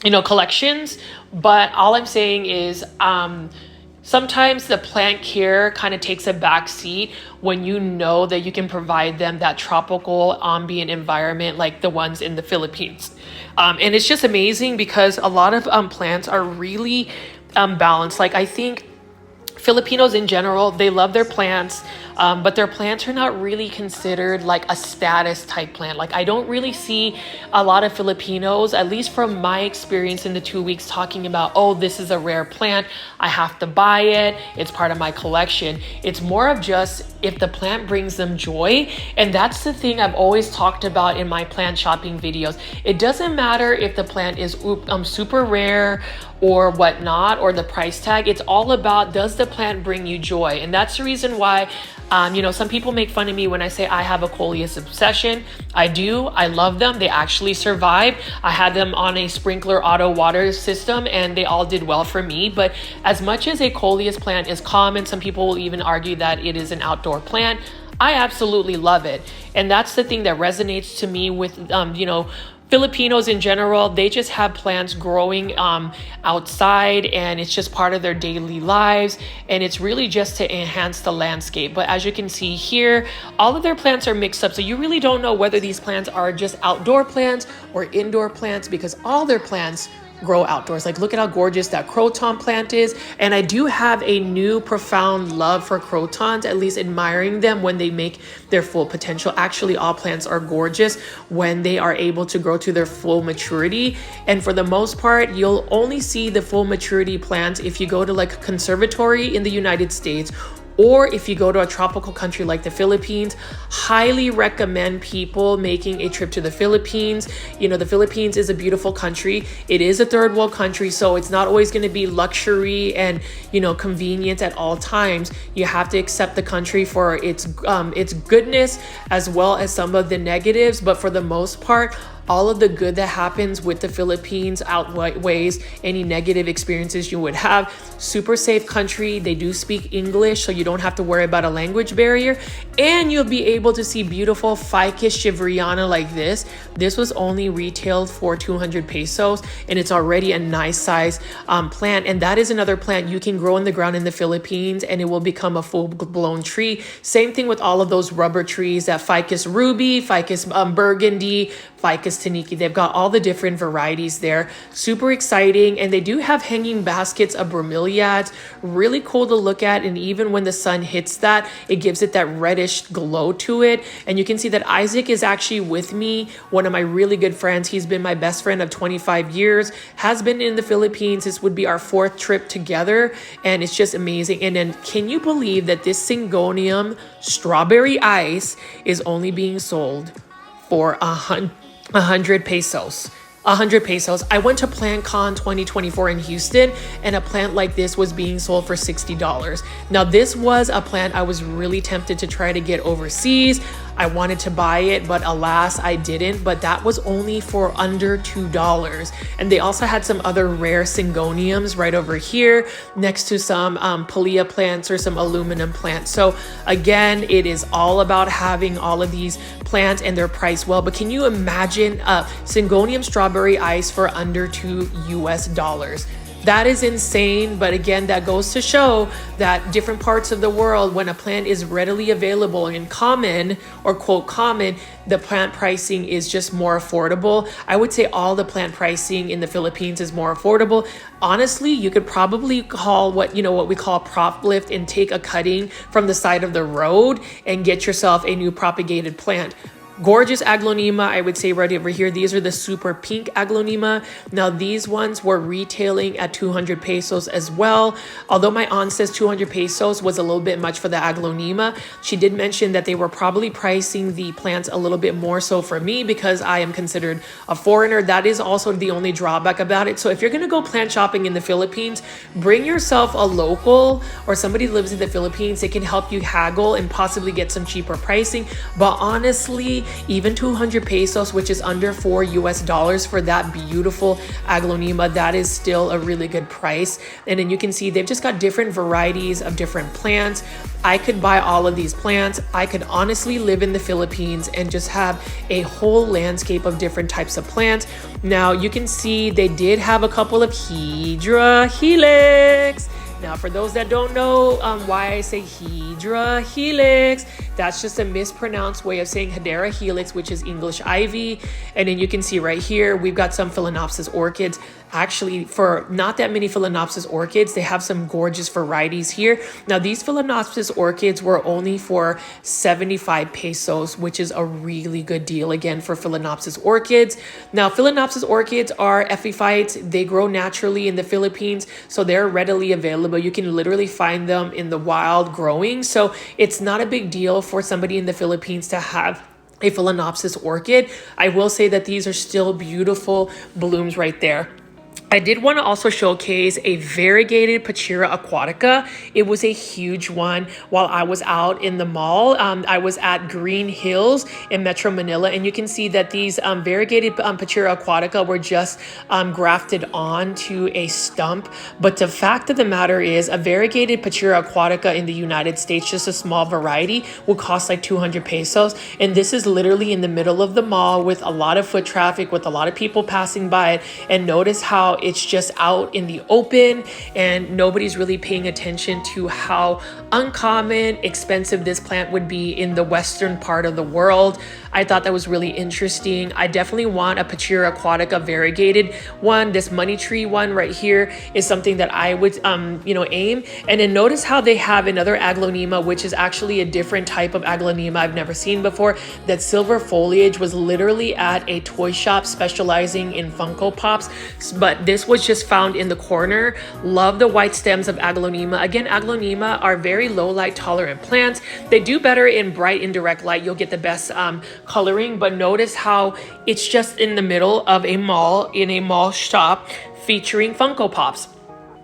Speaker 1: collections. But all I'm saying is sometimes the plant care kind of takes a back seat when you know that you can provide them that tropical ambient environment like the ones in the Philippines. And it's just amazing because a lot of plants are really balanced. I think Filipinos in general, they love their plants. but their plants are not really considered like a status type plant. Like I don't really see a lot of Filipinos, at least from my experience in the 2 weeks, talking about, oh, this is a rare plant, I have to buy it, it's part of my collection. It's more of just if the plant brings them joy. And that's the thing I've always talked about in my plant shopping videos. It doesn't matter if the plant is super rare or whatnot, or the price tag. It's all about, does the plant bring you joy? And that's the reason why some people make fun of me when I say I have a coleus obsession. I do. I love them. They actually survived. I had them on a sprinkler auto water system and they all did well for me. But as much as a coleus plant is common, some people will even argue that it is an outdoor plant, I absolutely love it. And that's the thing that resonates to me with, Filipinos in general. They just have plants growing outside, and it's just part of their daily lives, and it's really just to enhance the landscape. But as you can see here, all of their plants are mixed up, so you really don't know whether these plants are just outdoor plants or indoor plants, because all their plants grow outdoors. Like, look at how gorgeous that croton plant is. And I do have a new profound love for crotons, at least admiring them when they make their full potential. Actually, all plants are gorgeous when they are able to grow to their full maturity. And for the most part, you'll only see the full maturity plants if you go to like a conservatory in the United States, or if you go to a tropical country like the Philippines. Highly recommend people making a trip to the Philippines. The Philippines is a beautiful country. It is a third world country, so it's not always going to be luxury and, convenience at all times. You have to accept the country for its goodness as well as some of the negatives. But for the most part, all of the good that happens with the Philippines outweighs any negative experiences you would have. Super safe country. They do speak English, so you don't have to worry about a language barrier. And you'll be able to see beautiful Ficus shiveriana like this. This was only retailed for 200 pesos, and it's already a nice size plant. And that is another plant you can grow in the ground in the Philippines, and it will become a full-blown tree. Same thing with all of those rubber trees, that Ficus ruby, Ficus burgundy, Ficus taniki. They've got all the different varieties there. Super exciting. And they do have hanging baskets of bromeliads. Really cool to look at. And even when the sun hits that, it gives it that reddish glow to it. And you can see that Isaac is actually with me, one of my really good friends. He's been my best friend of 25 years, has been in the Philippines. This would be our 4th trip together. And it's just amazing. And then can you believe that this Syngonium strawberry ice is only being sold for 100 pesos? 100 pesos. I went to PlantCon 2024 in Houston, and a plant like this was being sold for $60. Now, this was a plant I was really tempted to try to get overseas. I wanted to buy it, but alas, I didn't. But that was only for under $2. And they also had some other rare Syngoniums right over here next to some Palea plants or some aluminum plants. So again, it is all about having all of these plants and they're priced well. But can you imagine Syngonium strawberry ice for under $2 US? That is insane. But again, that goes to show that different parts of the world, when a plant is readily available and common, or quote common, the plant pricing is just more affordable. I would say all the plant pricing in the Philippines is more affordable. Honestly, you could probably call what we call prop lift and take a cutting from the side of the road and get yourself a new propagated plant. Gorgeous Aglonema, I would say right over here. These are the super pink Aglonema. Now, these ones were retailing at 200 pesos as well. Although my aunt says 200 pesos was a little bit much for the Aglonema, she did mention that they were probably pricing the plants a little bit more so for me because I am considered a foreigner. That is also the only drawback about it. So if you're going to go plant shopping in the Philippines, bring yourself a local or somebody who lives in the Philippines. They can help you haggle and possibly get some cheaper pricing. But honestly, even 200 pesos, which is under $4 US for that beautiful Aglonema, that is still a really good price. And then you can see they've just got different varieties of different plants. I could buy all of these plants. I could honestly live in the Philippines and just have a whole landscape of different types of plants. Now you can see they did have a couple of Hydra Helix. Now, for those that don't know why I say Hydra Helix, that's just a mispronounced way of saying Hedera Helix, which is English ivy. And then you can see right here, we've got some Phalaenopsis orchids. actually for not that many Phalaenopsis orchids. They have some gorgeous varieties here. Now these Phalaenopsis orchids were only for 75 pesos, which is a really good deal again for Phalaenopsis orchids. Now Phalaenopsis orchids are epiphytes. They grow naturally in the Philippines, so they're readily available. You can literally find them in the wild growing, so it's not a big deal for somebody in the Philippines to have a Phalaenopsis orchid. I will say that these are still beautiful blooms right there. I did want to also showcase a variegated Pachira aquatica. It was a huge one while I was out in the mall. I was at Green Hills in Metro Manila, and you can see that these variegated Pachira aquatica were just grafted onto a stump. But the fact of the matter is, a variegated Pachira aquatica in the United States, just a small variety, will cost like 200 pesos. And this is literally in the middle of the mall with a lot of foot traffic, with a lot of people passing by it. And notice how it's just out in the open and nobody's really paying attention to how uncommon expensive this plant would be in the western part of the world. I thought that was really interesting. I definitely want a Pachira aquatica variegated one. This money tree one right here is something that I would aim. And then notice how they have another aglaonema, which is actually a different type of aglaonema I've never seen before. That silver foliage was literally at a toy shop specializing in Funko Pops, but this was just found in the corner. Love the white stems of aglaonema. Again, aglaonema are very low light tolerant plants. They do better in bright indirect light. You'll get the best coloring, but notice how it's just in the middle of a mall, in a mall shop featuring Funko Pops.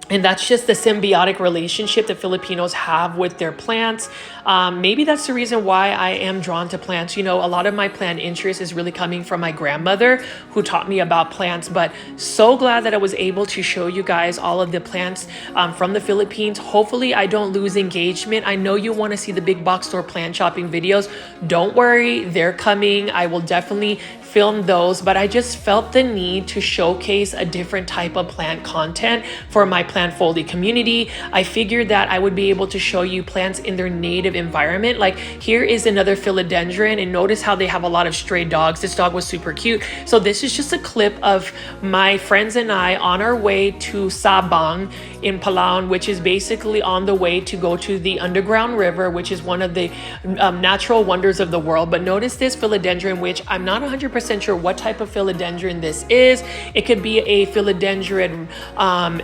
Speaker 1: And that's just the symbiotic relationship that Filipinos have with their plants. Maybe that's the reason why I am drawn to plants. You know, a lot of my plant interest is really coming from my grandmother who taught me about plants, but so glad that I was able to show you guys all of the plants from the Philippines. Hopefully I don't lose engagement. I know you want to see the big box store plant shopping videos. Don't worry, they're coming. I will definitely film those, but I just felt the need to showcase a different type of plant content for my plant foldy community. I figured that I would be able to show you plants in their native environment. Like here is another philodendron, and notice how they have a lot of stray dogs. This dog was super cute. So this is just a clip of my friends and I on our way to Sabang in Palawan, which is basically on the way to go to the underground river, which is one of the natural wonders of the world. But notice this philodendron, which I'm not 100% sure what type of philodendron this is. It could be a philodendron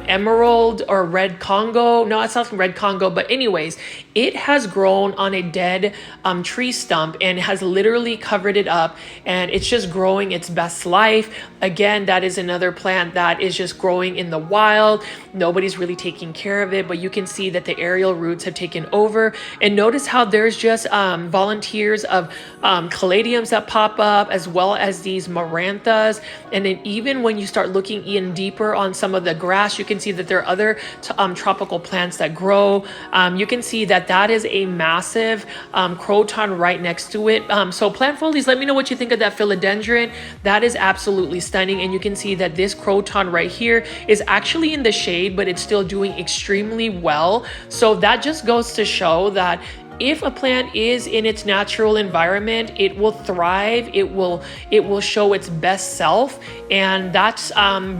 Speaker 1: emerald or red Congo. No, it's not red Congo, but anyways, it has grown on a dead tree stump and has literally covered it up, and it's just growing its best life. Again, that is another plant that is just growing in the wild. Nobody's really taking care of it, but you can see that the aerial roots have taken over. And notice how there's just volunteers of caladiums that pop up, as well as these maranthas. And then even when you start looking in deeper on some of the grass, you can see that there are other tropical plants that grow. You can see that that is a massive croton right next to it. So plant foldies, let me know what you think of that philodendron. That is absolutely stunning. And you can see that this croton right here is actually in the shade, but it's still doing extremely well. So that just goes to show that if a plant is in its natural environment, it will thrive. It will show its best self. And that's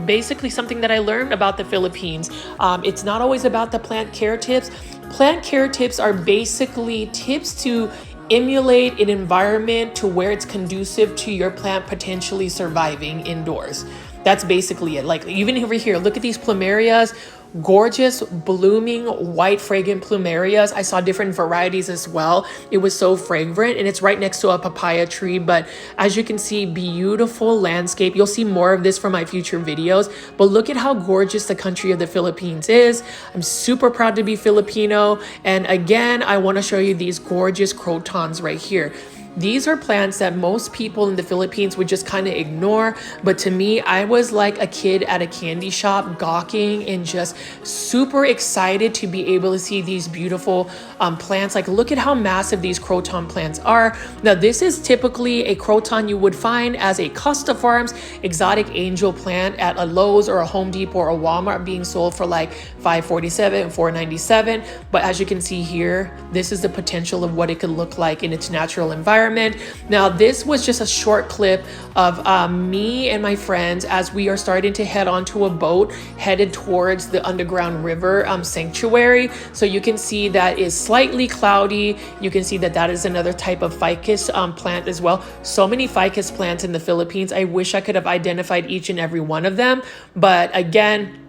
Speaker 1: basically something that I learned about the Philippines. It's not always about the plant care tips. Plant care tips are basically tips to emulate an environment to where it's conducive to your plant potentially surviving indoors. That's basically it. Like even over here, look at these plumerias. Gorgeous blooming white fragrant plumerias. I saw different varieties as well. It was so fragrant, and it's right next to a papaya tree. But as you can see, beautiful landscape. You'll see more of this from my future videos, but look at how gorgeous the country of the Philippines is. I'm super proud to be Filipino. And again, I want to show you these gorgeous crotons right here. These are plants that most people in the Philippines would just kind of ignore. But to me, I was like a kid at a candy shop gawking and just super excited to be able to see these beautiful plants. Like look at how massive these croton plants are. Now this is typically a croton you would find as a Costa Farms exotic angel plant at a Lowe's or a Home Depot or a Walmart, being sold for like $5.47 and $4.97. But as you can see here, this is the potential of what it could look like in its natural environment. environment. Now, this was just a short clip of me and my friends as we are starting to head onto a boat headed towards the underground river sanctuary. So you can see that is slightly cloudy. You can see that that is another type of ficus plant as well. So many ficus plants in the Philippines. I wish I could have identified each and every one of them, but again,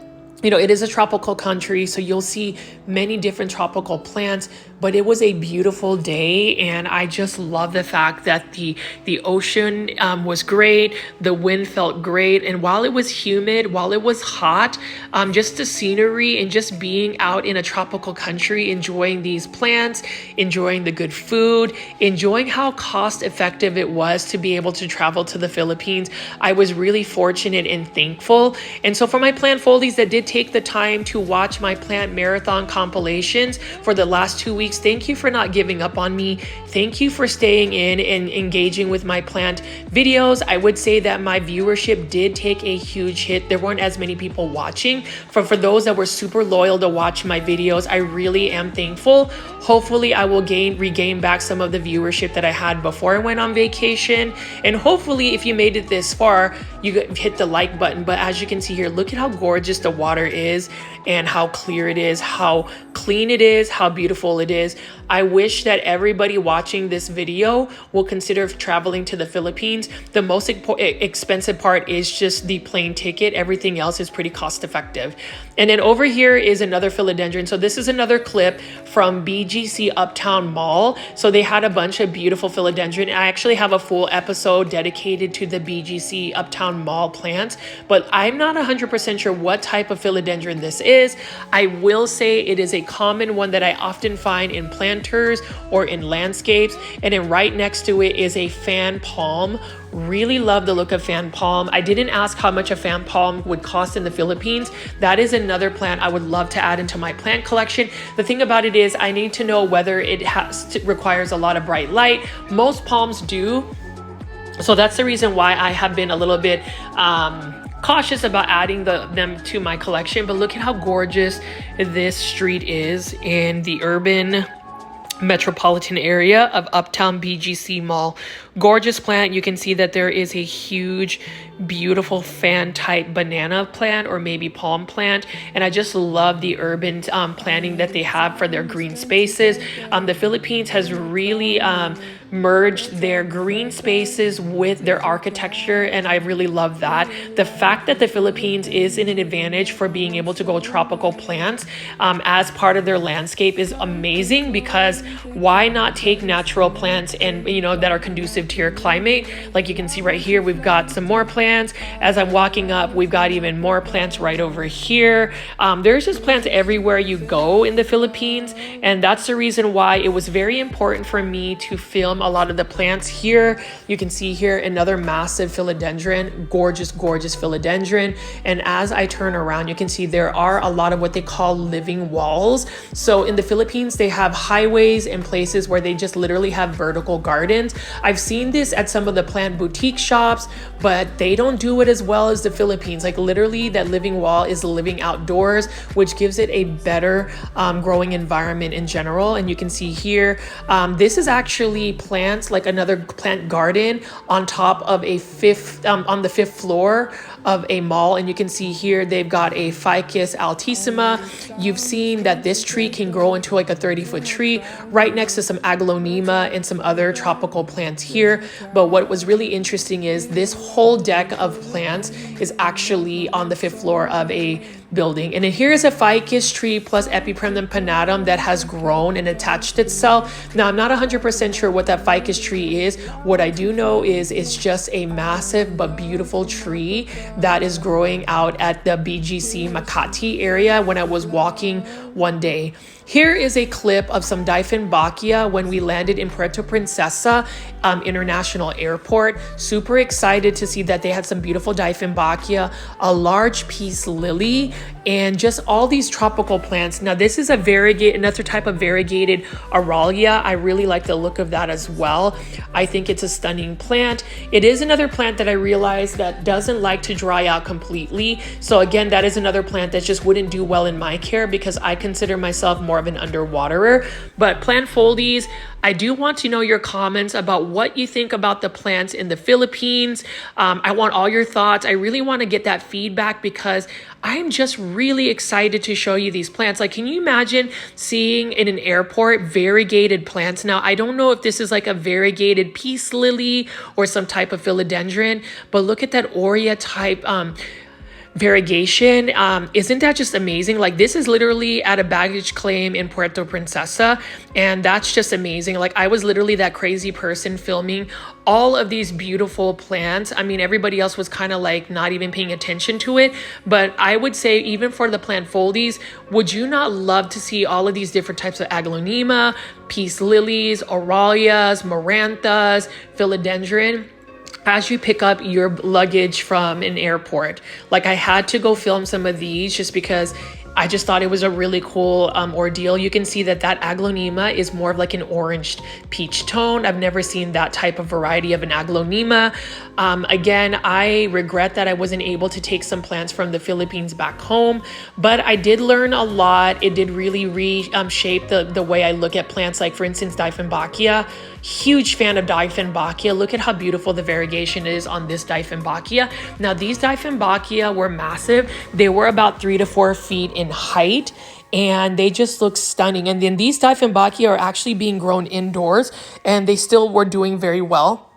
Speaker 1: you know, it is a tropical country, so you'll see many different tropical plants, but it was a beautiful day, and I just love the fact that the ocean was great, the wind felt great, and while it was humid, while it was hot, just the scenery and just being out in a tropical country, enjoying these plants, enjoying the good food, enjoying how cost effective it was to be able to travel to the Philippines, I was really fortunate and thankful. And so for my plant foldies that did take the time to watch my plant marathon compilations for the last 2 weeks, thank you for not giving up on me. Thank you for staying in and engaging with my plant videos. I would say that my viewership did take a huge hit. There weren't as many people watching. For those that were super loyal to watch my videos, I really am thankful. Hopefully I will regain back some of the viewership that I had before I went on vacation. And hopefully if you made it this far, you hit the like button. But as you can see here, look at how gorgeous the water is and how clear it is, how clean it is, how beautiful it is. I wish that everybody watching this video will consider traveling to the Philippines. The most expensive part is just the plane ticket. Everything else is pretty cost effective. And then over here is another philodendron. So this is another clip from BGC Uptown Mall. So they had a bunch of beautiful philodendron. I actually have a full episode dedicated to the BGC Uptown Mall plants, but I'm not 100% sure what type of philodendron this is. I will say it is a common one that I often find in planters or in landscapes. And then right next to it is a fan palm. Really love the look of fan palm. I didn't ask how much a fan palm would cost in the Philippines. That is another plant I would love to add into my plant collection. The thing about it is I need to know whether it requires a lot of bright light. Most palms do. So that's the reason why I have been a little bit cautious about adding them to my collection. But look at how gorgeous this street is in the urban metropolitan area of Uptown BGC Mall. Gorgeous plant. You can see that there is a huge, beautiful fan type banana plant or maybe palm plant. And I just love the urban planting that they have for their green spaces. The Philippines has really merged their green spaces with their architecture, and I really love that. The fact that the Philippines is in an advantage for being able to go tropical plants as part of their landscape is amazing, because why not take natural plants and that are conducive to your climate? Like you can see right here, we've got some more plants. As I'm walking up, we've got even more plants right over here. There's just plants everywhere you go in the Philippines, and that's the reason why it was very important for me to film a lot of the plants here. You can see here another massive philodendron, gorgeous philodendron. And as I turn around, you can see there are a lot of what they call living walls. So in the Philippines, they have highways and places where they just literally have vertical gardens. I've seen this at some of the plant boutique shops, but they don't do it as well as the Philippines. Like literally that living wall is living outdoors, which gives it a better growing environment in general. And you can see here, this is actually plants, like another plant garden on top of on the fifth floor of a mall. And you can see here they've got a ficus altissima. You've seen that this tree can grow into like a 30-foot tree right next to some aglaonema and some other tropical plants here. But what was really interesting is this whole deck of plants is actually on the fifth floor of a building. And then here is a ficus tree plus Epipremnum pinnatum that has grown and attached itself. Now, I'm not 100% sure what that ficus tree is. What I do know is it's just a massive but beautiful tree that is growing out at the BGC Makati area when I was walking one day. Here is a clip of some Dieffenbachia when we landed in Puerto Princesa International Airport. Super excited to see that they had some beautiful Dieffenbachia, a large peace lily, and just all these tropical plants. Now this is another type of variegated Aralia. I really like the look of that as well. I think it's a stunning plant. It is another plant that I realized that doesn't like to dry out completely. So again, that is another plant that just wouldn't do well in my care because I consider myself more more of an underwaterer. But plant foldies, I do want to know your comments about what you think about the plants in the Philippines. I want all your thoughts. I really want to get that feedback because I'm just really excited to show you these plants. Like, can you imagine seeing in an airport variegated plants? Now, I don't know if this is like a variegated peace lily or some type of philodendron, but look at that Aurea type variegation. Isn't that just amazing? Like, this is literally at a baggage claim in Puerto Princesa, and that's just amazing. Like, I was literally that crazy person filming all of these beautiful plants. I mean, everybody else was kind of like not even paying attention to it, but I would say even for the plant foldies, would you not love to see all of these different types of aglaonema, peace lilies, aureas, maranthas, philodendron as you pick up your luggage from an airport? Like, I had to go film some of these just because I just thought it was a really cool ordeal. You can see that aglaonema is more of like an orange peach tone. I've never seen that type of variety of an aglaonema. Again, I regret that I wasn't able to take some plants from the Philippines back home, but I did learn a lot. It did really reshape the way I look at plants. Like, for instance, Dieffenbachia. Huge fan of Dieffenbachia. Look at how beautiful the variegation is on this Dieffenbachia. Now, these Dieffenbachia were massive. They were about 3 to 4 feet in height, and they just look stunning. And then these Dieffenbachia are actually being grown indoors, and they still were doing very well.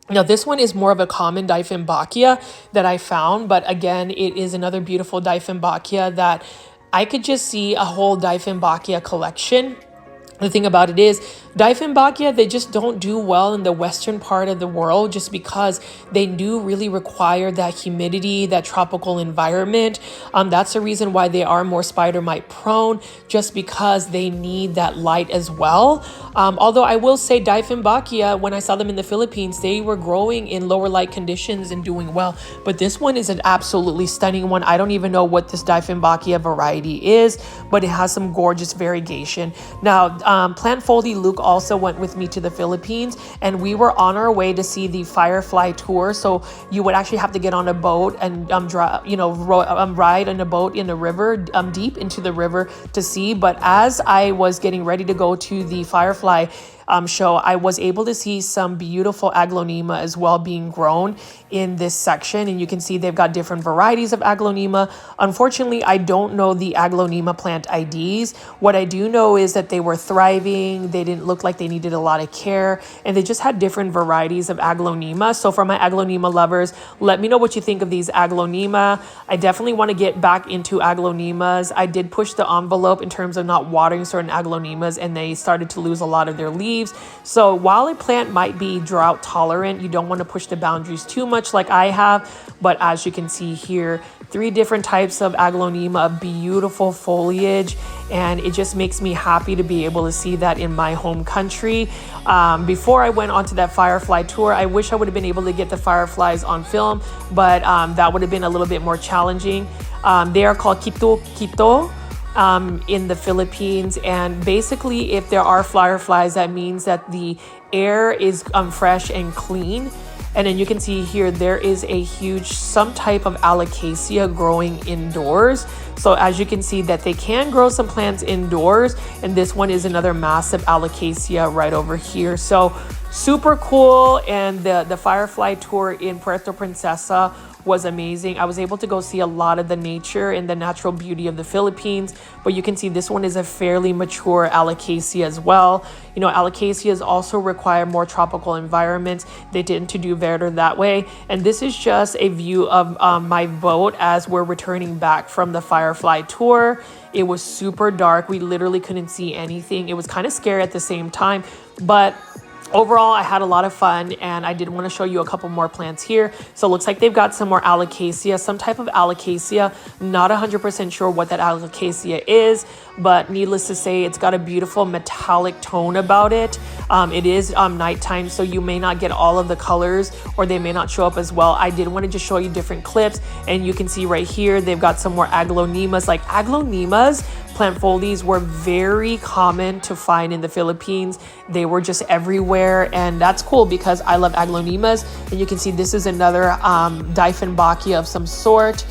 Speaker 1: Now, this one is more of a common Dieffenbachia that I found, but again, it is another beautiful Dieffenbachia that I could just see a whole Dieffenbachia collection. The thing about it is, Dieffenbachia, they just don't do well in the western part of the world just because they do really require that humidity, that tropical environment. That's the reason why they are more spider mite prone, just because they need that light as well. Although I will say Dieffenbachia, when I saw them in the Philippines, they were growing in lower light conditions and doing well. But this one is an absolutely stunning one. I don't even know what this Dieffenbachia variety is, but it has some gorgeous variegation. Now, Plant Foldy Luke also went with me to the Philippines, and we were on our way to see the Firefly tour. So you would actually have to get on a boat and ride on a boat in the river, deep into the river to see. But as I was getting ready to go to the Firefly show, I was able to see some beautiful aglaonema as well being grown in this section. And you can see they've got different varieties of aglaonema. Unfortunately, I don't know the aglaonema plant IDs. What I do know is that they were thriving. They didn't look like they needed a lot of care, and they just had different varieties of aglaonema. So for my aglaonema lovers, let me know what you think of these aglaonema. I definitely want to get back into aglaonemas. I did push the envelope in terms of not watering certain aglaonemas, and they started to lose a lot of their leaves. So while a plant might be drought tolerant, you don't want to push the boundaries too much like I have. But as you can see here, 3 different types of aglaonema, beautiful foliage, and it just makes me happy to be able to see that in my home country. Before I went onto that Firefly tour, I wish I would have been able to get the fireflies on film, but that would have been a little bit more challenging. They are called Quito in the Philippines, and basically if there are fireflies, that means that the air is fresh and clean. And then you can see here there is a huge some type of alocasia growing indoors. So as you can see that they can grow some plants indoors, and this one is another massive alocasia right over here. So super cool. And the Firefly tour in Puerto Princesa was amazing. I was able to go see a lot of the nature and the natural beauty of the Philippines, but you can see this one is a fairly mature alocasia as well. You know, alocasias also require more tropical environments. They tend to do better that way. And this is just a view of my boat as we're returning back from the Firefly tour. It was super dark. We literally couldn't see anything. It was kind of scary at the same time, but overall, I had a lot of fun, and I did want to show you a couple more plants here. So it looks like they've got some more alocasia, some type of alocasia. Not 100% sure what that alocasia is, but needless to say, it's got a beautiful metallic tone about it. It is nighttime, so you may not get all of the colors, or they may not show up as well. I did want to just show you different clips, and you can see right here, they've got some more aglaonemas. Like aglaonemas, plant foldies were very common to find in the Philippines. They were just everywhere, and that's cool because I love aglaonemas. And you can see this is another Dieffenbachia of some sort.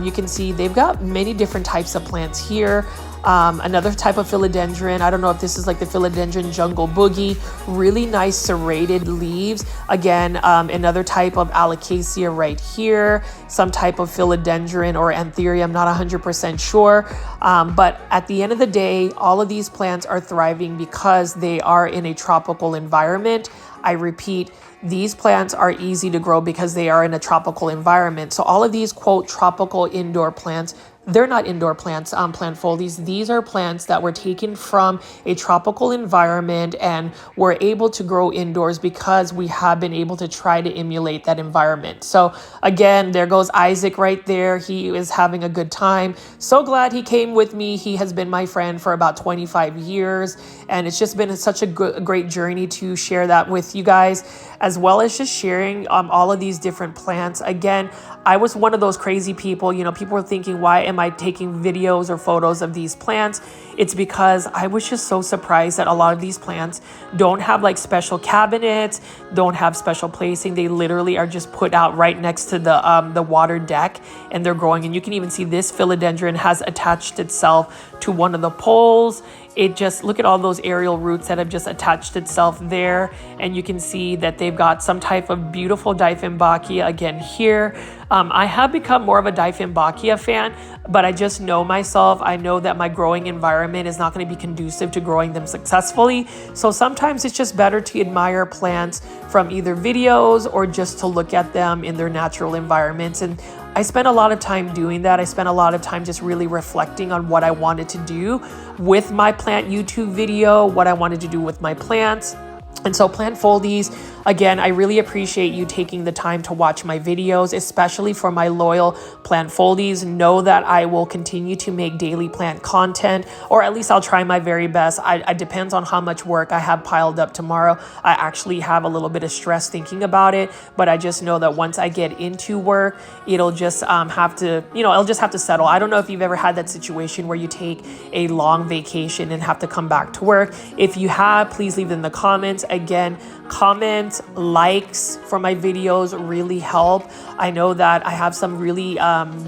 Speaker 1: You can see they've got many different types of plants here. Another type of philodendron, I don't know if this is like the philodendron jungle boogie, really nice serrated leaves. Again, another type of alocasia right here, some type of philodendron or antheria, I'm not 100% sure. But at the end of the day, all of these plants are thriving because they are in a tropical environment. I repeat, these plants are easy to grow because they are in a tropical environment. So all of these, quote, tropical indoor plants, they're not indoor plants, plant foldies. These are plants that were taken from a tropical environment and were able to grow indoors because we have been able to try to emulate that environment. So again, there goes Isaac right there. He is having a good time. So glad he came with me. He has been my friend for about 25 years. And it's just been such a great journey to share that with you guys, as well as just sharing all of these different plants. Again, I was one of those crazy people, people were thinking, why am I taking videos or photos of these plants? It's because I was just so surprised that a lot of these plants don't have like special cabinets, don't have special placing. They literally are just put out right next to the water deck, and they're growing. And you can even see this philodendron has attached itself to one of the poles. It just, look at all those aerial roots that have just attached itself there. And you can see that they've got some type of beautiful Dieffenbachia again here. I have become more of a Dieffenbachia fan, but I just know myself. I know that my growing environment is not going to be conducive to growing them successfully. So sometimes it's just better to admire plants from either videos or just to look at them in their natural environments. And I spent a lot of time doing that. I spent a lot of time just really reflecting on what I wanted to do with my plant YouTube video, what I wanted to do with my plants. And so plant foldies, again, I really appreciate you taking the time to watch my videos, especially for my loyal plant foldies. Know that I will continue to make daily plant content, or at least I'll try my very best. It depends on how much work I have piled up tomorrow. I actually have a little bit of stress thinking about it, but I just know that once I get into work, it'll just have to, it'll just have to settle. I don't know if you've ever had that situation where you take a long vacation and have to come back to work. If you have, please leave it in the comments. Again, comments, likes for my videos really help. I know that I have some really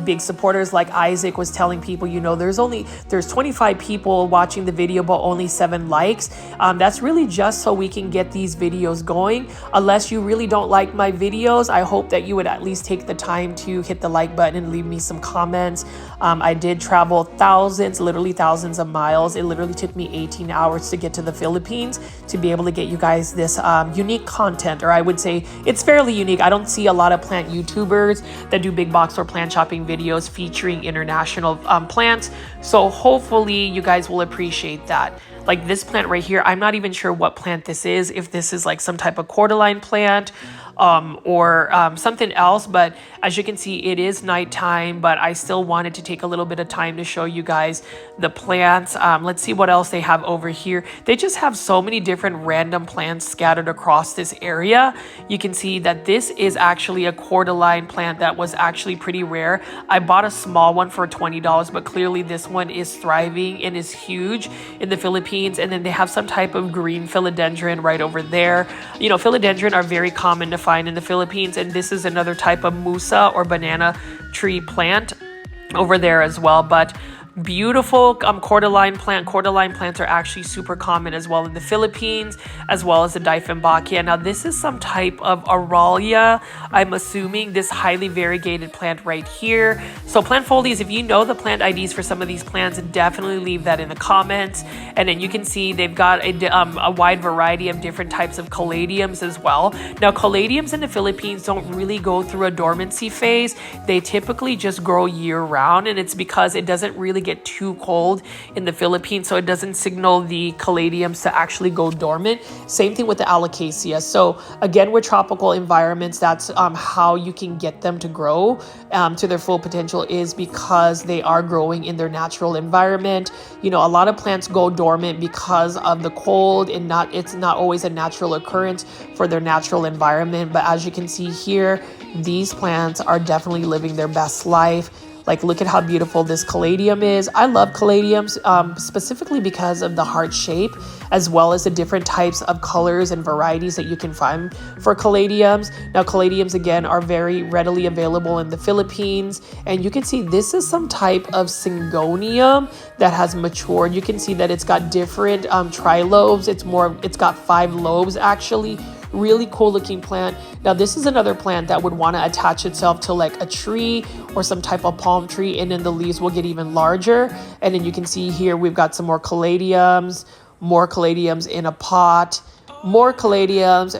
Speaker 1: big supporters, like Isaac was telling people, there's 25 people watching the video, but only 7 likes. That's really just so we can get these videos going. Unless you really don't like my videos, I hope that you would at least take the time to hit the like button and leave me some comments. I did travel literally thousands of miles. It literally took me 18 hours to get to the Philippines to be able to get you guys this unique content, or I would say it's fairly unique. I don't see a lot of plant YouTubers that do big box or plant shopping videos featuring international plants. So hopefully you guys will appreciate that. Like this plant right here, I'm not even sure what plant this is, if this is like some type of cordyline plant or something else, but as you can see, it is nighttime, but I still wanted to take a little bit of time to show you guys the plants. Let's see what else they have over here. They just have so many different random plants scattered across this area. You can see that this is actually a cordyline plant that was actually pretty rare. I bought a small one for $20, but clearly this one is thriving and is huge in the Philippines. And then they have some type of green philodendron right over there. Philodendron are very common to find in the Philippines, and this is another type of musa or banana tree plant over there as well. But beautiful cordyline plant. Cordyline plants are actually super common as well in the Philippines, as well as the Dieffenbachia. Now this is some type of Aralia, I'm assuming, this highly variegated plant right here. So plant foldies, if you know the plant IDs for some of these plants, definitely leave that in the comments. And then you can see they've got a wide variety of different types of caladiums as well. Now caladiums in the Philippines don't really go through a dormancy phase. They typically just grow year round, and it's because it doesn't really get too cold in the Philippines, so it doesn't signal the caladiums to actually go dormant. Same thing with the alocasia. So again, with tropical environments, that's how you can get them to grow to their full potential, is because they are growing in their natural environment. A lot of plants go dormant because of the cold, and it's not always a natural occurrence for their natural environment. But as you can see here, these plants are definitely living their best life. Like, look at how beautiful this caladium is. I love caladiums specifically because of the heart shape, as well as the different types of colors and varieties that you can find for caladiums. Now, caladiums, again, are very readily available in the Philippines. And you can see this is some type of syngonium that has matured. You can see that it's got different trilobes. It's got 5 lobes, actually. Really cool looking plant. Now, this is another plant that would want to attach itself to like a tree or some type of palm tree, and then the leaves will get even larger. And then you can see here we've got some more caladiums in a pot, more caladiums,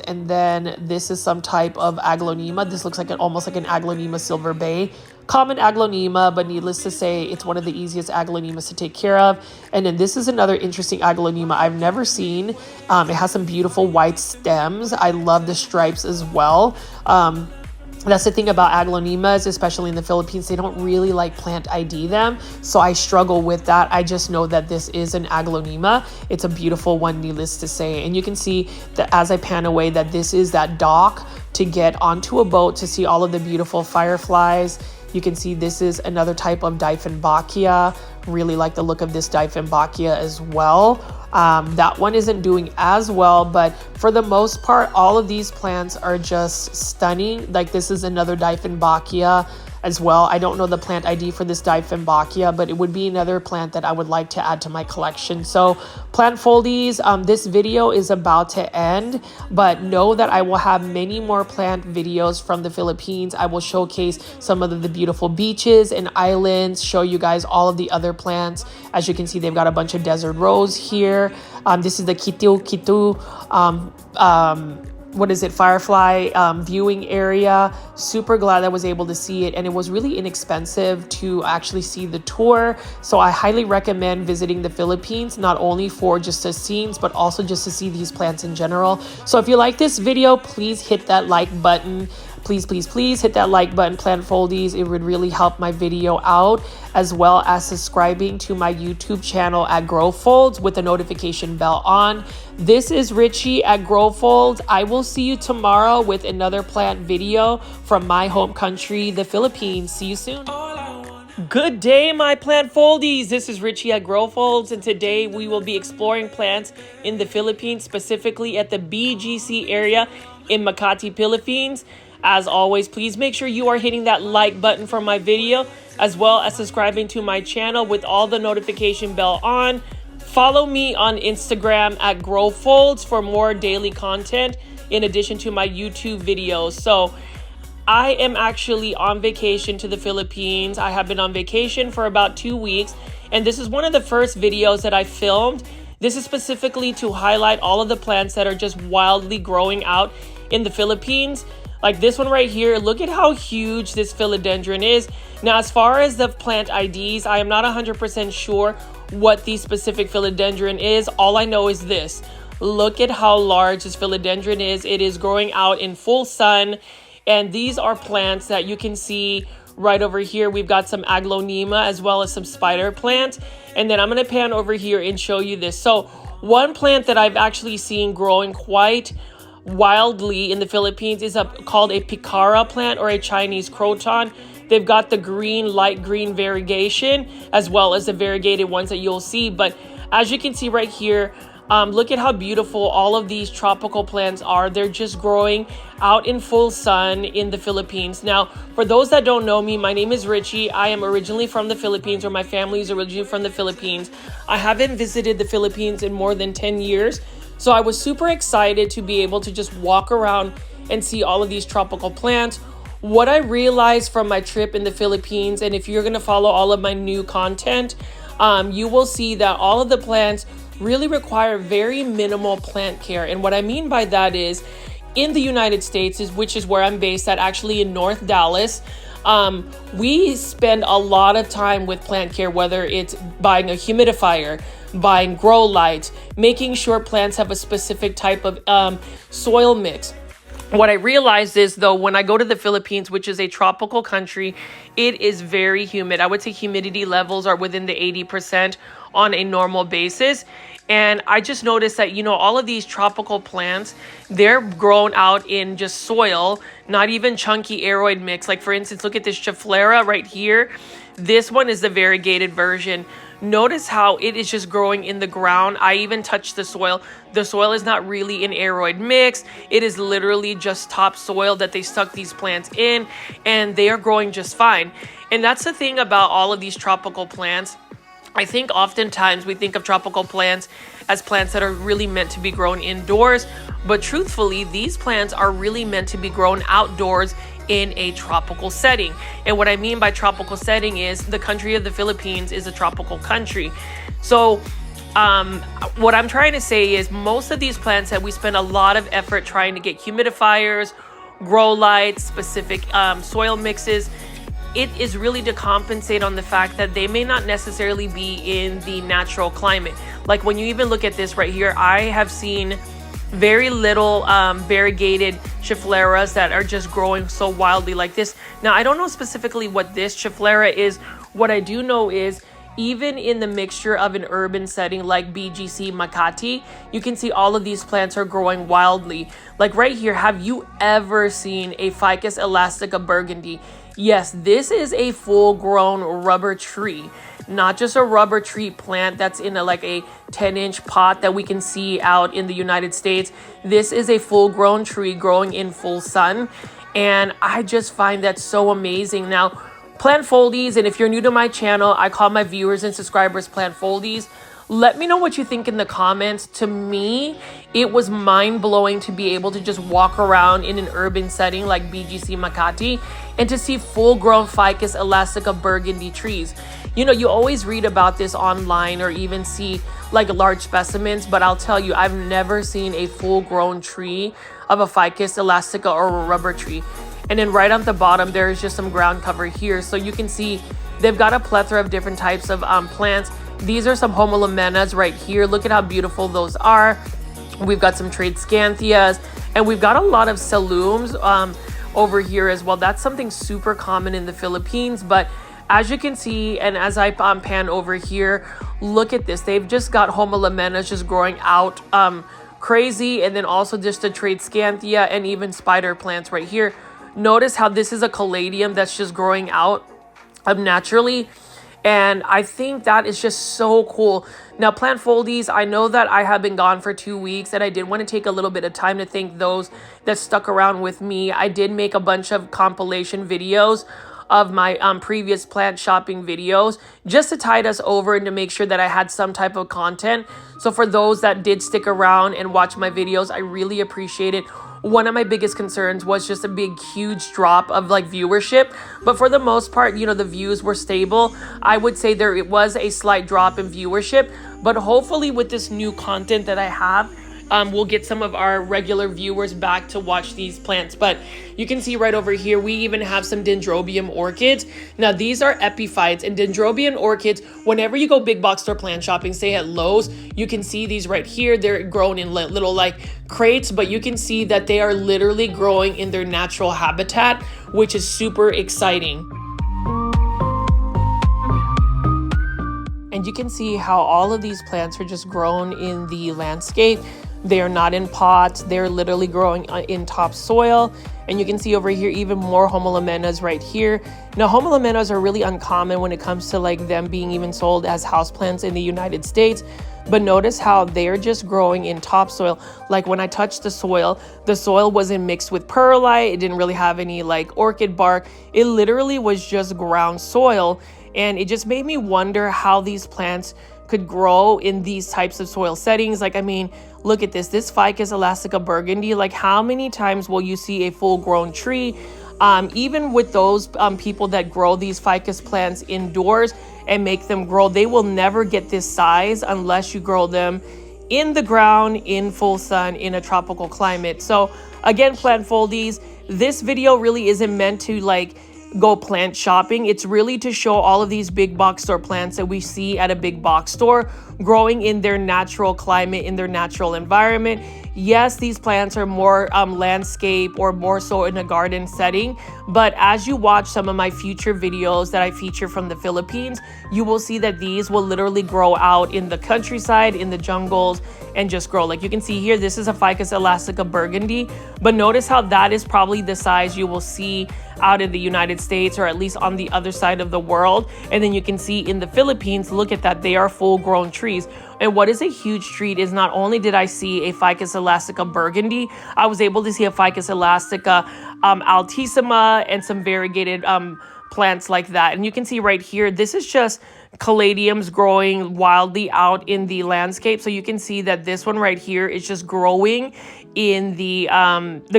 Speaker 1: and then this is some type of aglaonema. This looks like almost like an aglaonema silver bay. Common aglaonema, but needless to say, it's one of the easiest aglaonemas to take care of. And then this is another interesting aglaonema I've never seen. It has some beautiful white stems. I love the stripes as well. That's the thing about aglaonemas, especially in the Philippines. They don't really like plant ID them, so I struggle with that. I just know that this is an aglaonema. It's a beautiful one, needless to say. And you can see that as I pan away that this is that dock to get onto a boat to see all of the beautiful fireflies. You can see this is another type of Dieffenbachia. Really like the look of this Dieffenbachia as well. That one isn't doing as well, but for the most part, all of these plants are just stunning. Like, this is another Dieffenbachia as well. I don't know the plant ID for this Dieffenbachia, but it would be another plant that I would like to add to my collection. So plant foldies, this video is about to end, but know that I will have many more plant videos from the Philippines. I will showcase some of the beautiful beaches and islands, show you guys all of the other plants. As you can see, they've got a bunch of desert rose here. This is the Kitu firefly viewing area. Super glad I was able to see it, and it was really inexpensive to actually see the tour. So I highly recommend visiting the Philippines, not only for just the scenes, but also just to see these plants in general. So if you like this video, please hit that like button. Please hit that like button, plant foldies. It would really help my video out, as well as subscribing to my YouTube channel at Grow Folds with the notification bell on. This is Richie at Grow Folds. I will see you tomorrow with another plant video from my home country, the Philippines. See you soon. Good day, my plant foldies. This is Richie at Grow Folds, and today we will be exploring plants in the Philippines, specifically at the BGC area in Makati, Philippines. As always, please make sure you are hitting that like button for my video, as well as subscribing to my channel with all the notification bell on. Follow me on Instagram at GrowFolds for more daily content, in addition to my YouTube videos. So I am actually on vacation to the Philippines. I have been on vacation for about 2 weeks, and this is one of the first videos that I filmed. This is specifically to highlight all of the plants that are just wildly growing out in the Philippines. Like this one right here, look at how huge this philodendron is. Now, as far as the plant IDs, I am not 100% sure what the specific philodendron is. All I know is this. Look at how large this philodendron is. It is growing out in full sun. And these are plants that you can see right over here. We've got some aglaonema as well as some spider plant. And then I'm going to pan over here and show you this. So one plant that I've actually seen growing quite wildly in the Philippines is called a picara plant, or a Chinese croton. They've got the green, light green variegation, as well as the variegated ones that you'll see. But as you can see right here, look at how beautiful all of these tropical plants are. They're just growing out in full sun in the Philippines. Now, for those that don't know me, my name is Richie. I am originally from the Philippines, or my family is originally from the Philippines. I haven't visited the Philippines in more than 10 years. So I was super excited to be able to just walk around and see all of these tropical plants. What I realized from my trip in the Philippines, and if you're going to follow all of my new content, you will see that all of the plants really require very minimal plant care. And what I mean by that is, in the United States, which is where I'm based at, actually in North Dallas, we spend a lot of time with plant care, whether it's buying a humidifier, buying grow lights, making sure plants have a specific type of soil mix. What I realized is, though, when I go to the Philippines, which is a tropical country, it is very humid. I would say humidity levels are within the 80% on a normal basis. And I just noticed that, you know, all of these tropical plants, they're grown out in just soil, not even chunky aeroid mix. Like for instance, look at this Chiflera right here. This one is the variegated version. Notice how it is just growing in the ground. I even touched the soil. The soil is not really an aeroid mix. It is literally just topsoil that they stuck these plants in, and they are growing just fine. And that's the thing about all of these tropical plants. I think oftentimes we think of tropical plants as plants that are really meant to be grown indoors, but truthfully, these plants are really meant to be grown outdoors in a tropical setting. And what I mean by tropical setting is the country of the Philippines is a tropical country. So what I'm trying to say is most of these plants that we spend a lot of effort trying to get humidifiers, grow lights, specific soil mixes, it is really to compensate on the fact that they may not necessarily be in the natural climate. Like when you even look at this right here, I have seen very little variegated Chifleras that are just growing so wildly like this. Now, I don't know specifically what this Chiflera is. What I do know is even in the mixture of an urban setting like BGC Makati, you can see all of these plants are growing wildly. Like right here, have you ever seen a Ficus elastica burgundy? Yes, this is a full-grown rubber tree, not just a rubber tree plant that's in like a 10-inch pot that we can see out in the United States. This is a full-grown tree growing in full sun, and I just find that so amazing. Now, plant foldies, and if you're new to my channel, I call my viewers and subscribers plant foldies. Let me know what you think in the comments. To me, it was mind-blowing to be able to just walk around in an urban setting like BGC Makati and to see full-grown Ficus elastica burgundy trees. You know, you always read about this online or even see like large specimens, but I'll tell you, I've never seen a full-grown tree of a Ficus elastica or a rubber tree. And then right on the bottom, there is just some ground cover here. So you can see they've got a plethora of different types of plants. These are some homolomenas right here. Look at how beautiful those are. We've got some tradescantias, and we've got a lot of salums over here as well. That's something super common in the Philippines. But as you can see, and as I pan over here, look at this. They've just got homolomenas just growing out crazy, and then also just the tradescantia and even spider plants right here. Notice how this is a caladium that's just growing out naturally. And I think that is just so cool. Now, plant foldies, I know that I have been gone for 2 weeks, and I did want to take a little bit of time to thank those that stuck around with me. I did make a bunch of compilation videos of my previous plant shopping videos just to tide us over and to make sure that I had some type of content. So for those that did stick around and watch my videos, I really appreciate it. One of my biggest concerns was just a big, huge drop of like viewership. But for the most part, you know, the views were stable. I would say it was a slight drop in viewership, but hopefully with this new content that I have, we'll get some of our regular viewers back to watch these plants. But you can see right over here, we even have some dendrobium orchids. Now, these are epiphytes, and dendrobium orchids, whenever you go big box store plant shopping, say at Lowe's, you can see these right here. They're grown in little like crates, but you can see that they are literally growing in their natural habitat, which is super exciting. And you can see how all of these plants are just grown in the landscape. They are not in pots. They're literally growing in topsoil. And you can see over here even more homolomenas right here. Now, homolomenas are really uncommon when it comes to like them being even sold as houseplants in the United States. But notice how they're just growing in topsoil. Like when I touched the soil wasn't mixed with perlite. It didn't really have any like orchid bark. It literally was just ground soil. And it just made me wonder how these plants could grow in these types of soil settings. Like, I mean, look at this Ficus elastica burgundy. Like, how many times will you see a full-grown tree? Even with those people that grow these ficus plants indoors and make them grow, they will never get this size unless you grow them in the ground, in full sun, in a tropical climate. So again, plant foldies, this video really isn't meant to like go plant shopping. It's really to show all of these big box store plants that we see at a big box store growing in their natural climate, in their natural environment. Yes, these plants are more landscape or more so in a garden setting, but as you watch some of my future videos that I feature from the Philippines, you will see that these will literally grow out in the countryside, in the jungles, and just grow. Like you can see here, this is a Ficus elastica burgundy, but notice how that is probably the size you will see out in the United States, or at least on the other side of the world. And then you can see in the Philippines, look at that, they are full grown trees. And what is a huge treat is not only did I see a Ficus elastica burgundy, I was able to see a Ficus elastica altissima and some variegated plants like that. And you can see right here, this is just caladiums growing wildly out in the landscape. So you can see that this one right here is just growing in the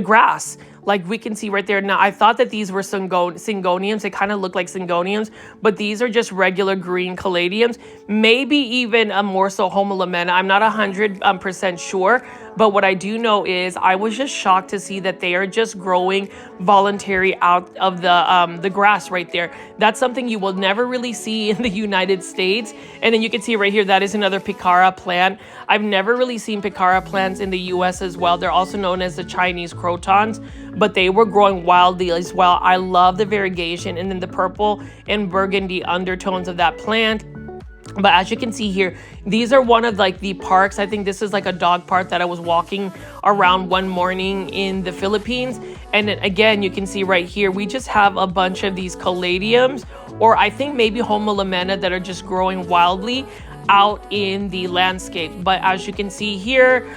Speaker 1: grass. Like we can see right there. Now, I thought that these were syngoniums. They kind of look like syngoniums, but these are just regular green caladiums. Maybe even a more so homolamena. I'm not 100% sure, but what I do know is I was just shocked to see that they are just growing voluntary out of the grass right there. That's something you will never really see in the United States. And then you can see right here, that is another picara plant. I've never really seen picara plants in the US as well. They're also known as the Chinese crotons, but they were growing wildly as well. I love the variegation and then the purple and burgundy undertones of that plant. But as you can see here, these are one of like the parks. I think this is like a dog park that I was walking around one morning in the Philippines. And then again, you can see right here, we just have a bunch of these caladiums, or I think maybe homolamena, that are just growing wildly out in the landscape. But as you can see here,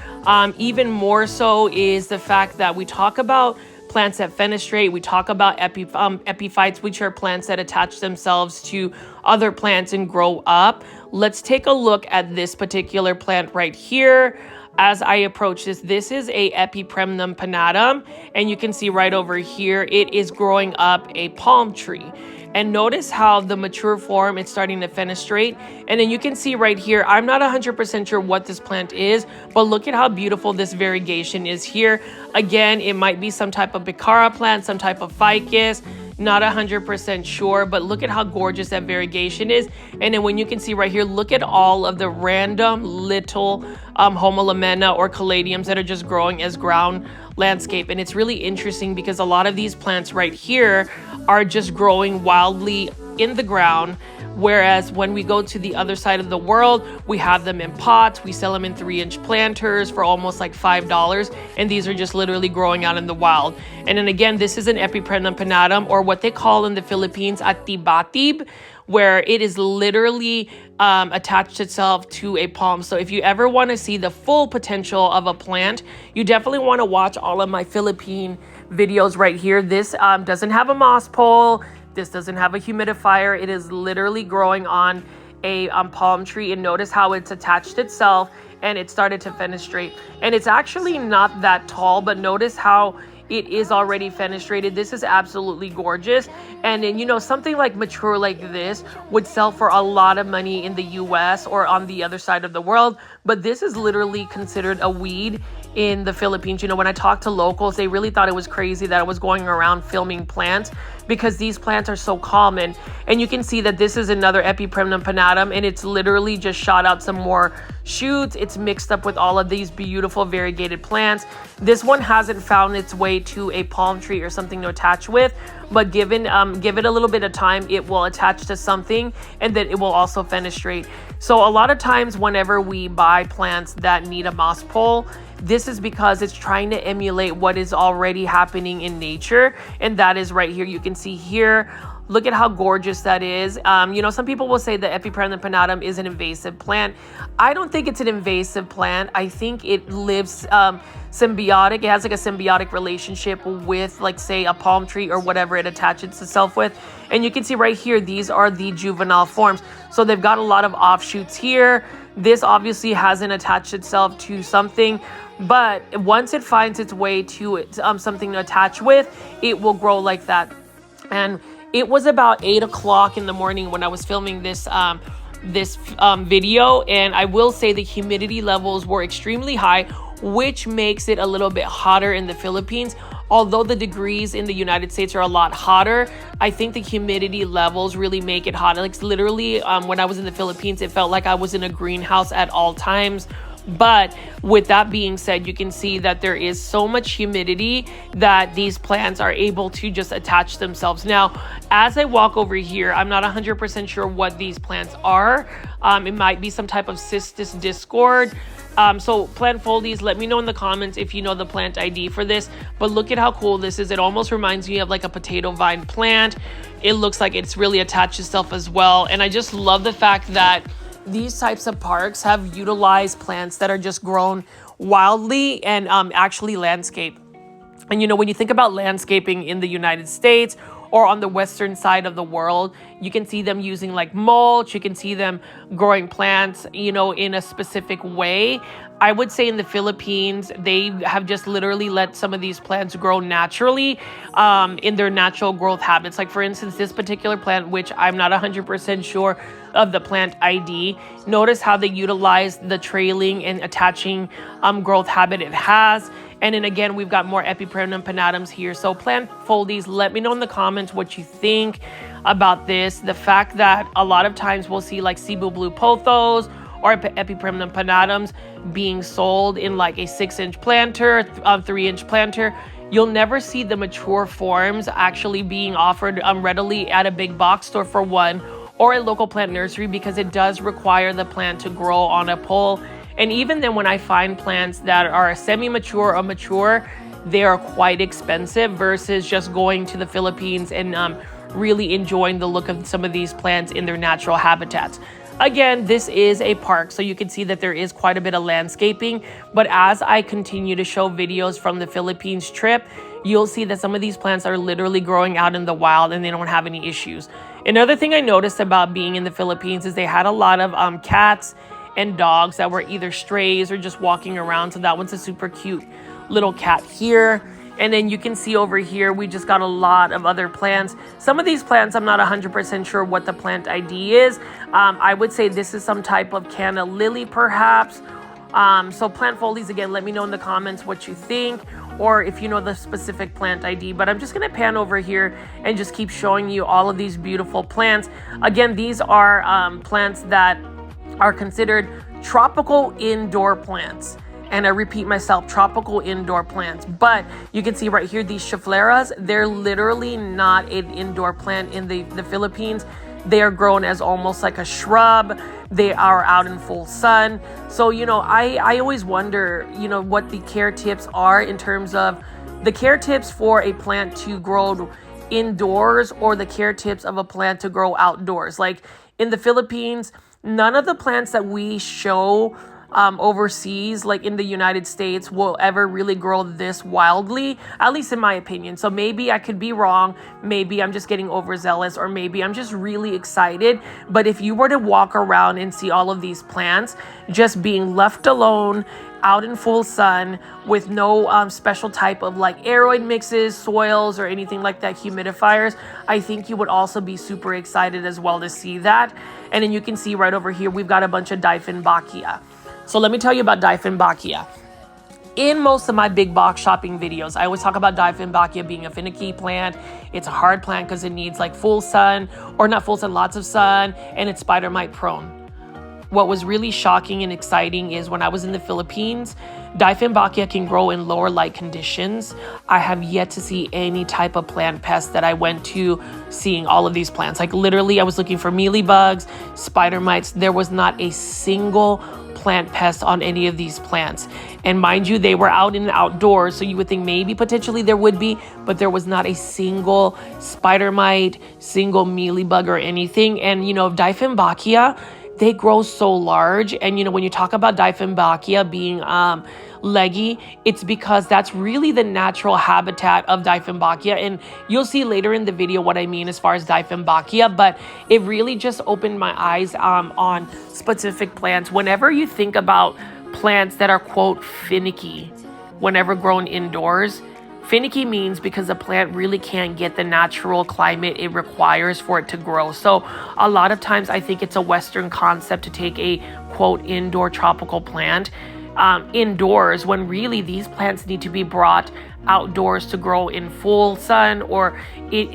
Speaker 1: even more so is the fact that we talk about plants that fenestrate. We talk about epiphytes, which are plants that attach themselves to other plants and grow up. Let's take a look at this particular plant right here. As I approach this is a Epipremnum pinnatum, and you can see right over here, it is growing up a palm tree. And notice how the mature form, it's starting to fenestrate. And then you can see right here, I'm not 100% sure what this plant is, but look at how beautiful this variegation is here. Again, it might be some type of picara plant, some type of ficus, not 100% sure, but look at how gorgeous that variegation is. And then when you can see right here, look at all of the random little homolamena or caladiums that are just growing as ground landscape. And it's really interesting because a lot of these plants right here are just growing wildly in the ground, whereas when we go to the other side of the world, we have them in pots. We sell them in 3-inch planters for almost like $5, and these are just literally growing out in the wild. And then again, this is an Epipremnum pinnatum, or what they call in the Philippines atibatib, where it is literally attached itself to a palm. So if you ever want to see the full potential of a plant, you definitely want to watch all of my Philippine videos right here. This doesn't have a moss pole. This doesn't have a humidifier. It is literally growing on a palm tree, and notice how it's attached itself and it started to fenestrate. And it's actually not that tall, but notice how it is already fenestrated. This is absolutely gorgeous. And then, you know, something like mature like this would sell for a lot of money in the US or on the other side of the world, but this is literally considered a weed in the Philippines. You know, when I talked to locals, they really thought it was crazy that I was going around filming plants, because these plants are so common. And you can see that this is another Epipremnum pinnatum, and it's literally just shot out some more shoots. It's mixed up with all of these beautiful variegated plants. This one hasn't found its way to a palm tree or something to attach with, but give it a little bit of time, it will attach to something, and then it will also fenestrate. So a lot of times whenever we buy plants that need a moss pole, this is because it's trying to emulate what is already happening in nature. And that is right here. You can see here, look at how gorgeous that is. You know, some people will say that Epipremnum pinnatum is an invasive plant. I don't think it's an invasive plant. I think it lives symbiotic. It has like a symbiotic relationship with, like, say, a palm tree or whatever it attaches itself with. And you can see right here, these are the juvenile forms. So they've got a lot of offshoots here. This obviously hasn't attached itself to something, but once it finds its way to something to attach with, it will grow like that. And it was about 8 o'clock in the morning when I was filming this video, and I will say the humidity levels were extremely high, which makes it a little bit hotter in the Philippines. Although the degrees in the United States are a lot hotter, I think the humidity levels really make it hot. Like literally, when I was in the Philippines, it felt like I was in a greenhouse at all times. But with that being said, you can see that there is so much humidity that these plants are able to just attach themselves. Now, as I walk over here, I'm not 100% sure what these plants are. It might be some type of cystis discord. So plant foldies, let me know in the comments if you know the plant ID for this. But look at how cool this is. It almost reminds me of like a potato vine plant. It looks like it's really attached itself as well. And I just love the fact that these types of parks have utilized plants that are just grown wildly and actually landscape. And you know, when you think about landscaping in the United States or on the western side of the world, you can see them using like mulch. You can see them growing plants, you know, in a specific way. I would say in the Philippines, they have just literally let some of these plants grow naturally in their natural growth habits. Like for instance, this particular plant, which I'm not 100% sure of the plant ID, notice how they utilize the trailing and attaching growth habit it has. And then again, we've got more Epipremnum pinnatums here. So plant foldies, let me know in the comments what you think about this. The fact that a lot of times we'll see like Cebu blue pothos or Epipremnum pinnatums being sold in like a 6-inch planter, 3-inch planter. You'll never see the mature forms actually being offered readily at a big box store for one, or a local plant nursery, because it does require the plant to grow on a pole. And even then, when I find plants that are semi-mature or mature, they are quite expensive versus just going to the Philippines and really enjoying the look of some of these plants in their natural habitats. Again, this is a park, so you can see that there is quite a bit of landscaping. But as I continue to show videos from the Philippines trip, you'll see that some of these plants are literally growing out in the wild and they don't have any issues. Another thing I noticed about being in the Philippines is they had a lot of cats and dogs that were either strays or just walking around. So that one's a super cute little cat here. And then you can see over here, we just got a lot of other plants. Some of these plants, I'm not 100% sure what the plant ID is. I would say this is some type of canna lily, perhaps. So plant foldies, again, let me know in the comments what you think, or if you know the specific plant ID. But I'm just gonna pan over here and just keep showing you all of these beautiful plants. Again, these are plants that are considered tropical indoor plants. And I repeat myself, tropical indoor plants. But you can see right here, these Scheffleras, they're literally not an indoor plant in the Philippines. They are grown as almost like a shrub. They are out in full sun. So, you know, I always wonder, you know, what the care tips are in terms of the care tips for a plant to grow indoors or the care tips of a plant to grow outdoors. Like in the Philippines, none of the plants that we show overseas, like in the United States, will ever really grow this wildly, at least in my opinion. So maybe I could be wrong. Maybe I'm just getting overzealous, or maybe I'm just really excited. But if you were to walk around and see all of these plants just being left alone out in full sun with no special type of like aeroid mixes, soils, or anything like that, humidifiers, I think you would also be super excited as well to see that. And then you can see right over here, we've got a bunch of Dieffenbachia. So let me tell you about Dieffenbachia. In most of my big box shopping videos, I always talk about Dieffenbachia being a finicky plant. It's a hard plant because it needs like full sun, or not full sun, lots of sun, and it's spider mite prone. What was really shocking and exciting is when I was in the Philippines, Dieffenbachia can grow in lower light conditions. I have yet to see any type of plant pest that I went to seeing all of these plants. Like literally, I was looking for mealybugs, spider mites. There was not a single plant pest on any of these plants. And mind you, they were out in the outdoors, so you would think maybe potentially there would be, but there was not a single spider mite, single mealybug or anything. And you know, Dieffenbachia, they grow so large. And you know, when you talk about Dieffenbachia being leggy, it's because that's really the natural habitat of Dieffenbachia. And you'll see later in the video what I mean as far as Dieffenbachia, but it really just opened my eyes on specific plants. Whenever you think about plants that are, quote, finicky, whenever grown indoors, finicky means because the plant really can't get the natural climate it requires for it to grow. So a lot of times I think it's a Western concept to take a, quote, indoor tropical plant indoors, when really these plants need to be brought outdoors to grow in full sun or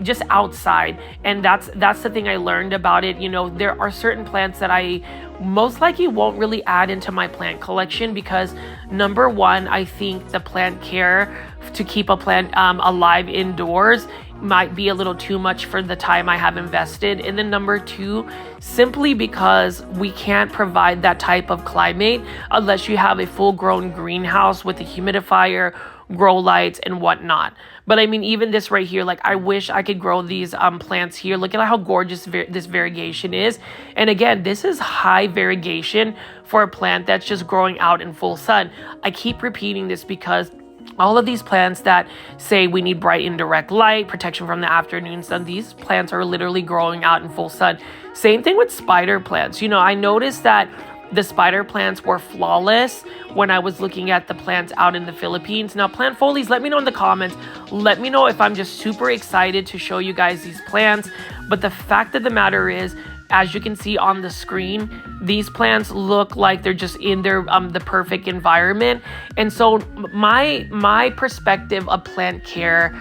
Speaker 1: just outside. And that's the thing I learned about it. There are certain plants that I most likely won't really add into my plant collection because, number one, I think the plant care to keep a plant alive indoors might be a little too much for the time I have invested. And then number two, simply because we can't provide that type of climate unless you have a full-grown greenhouse with a humidifier, grow lights, and whatnot. But I mean, even this right here, like I wish I could grow these plants here. Look at how gorgeous this variegation is. And again, this is high variegation for a plant that's just growing out in full sun. I keep repeating this because all of these plants that say we need bright indirect light, protection from the afternoon sun, these plants are literally growing out in full sun. Same thing with spider plants. I noticed that the spider plants were flawless when I was looking at the plants out in the Philippines. Now, plant folies, let me know in the comments. Let me know if I'm just super excited to show you guys these plants. But the fact of the matter is, as you can see on the screen, these plants look like they're just in their the perfect environment. And so my perspective of plant care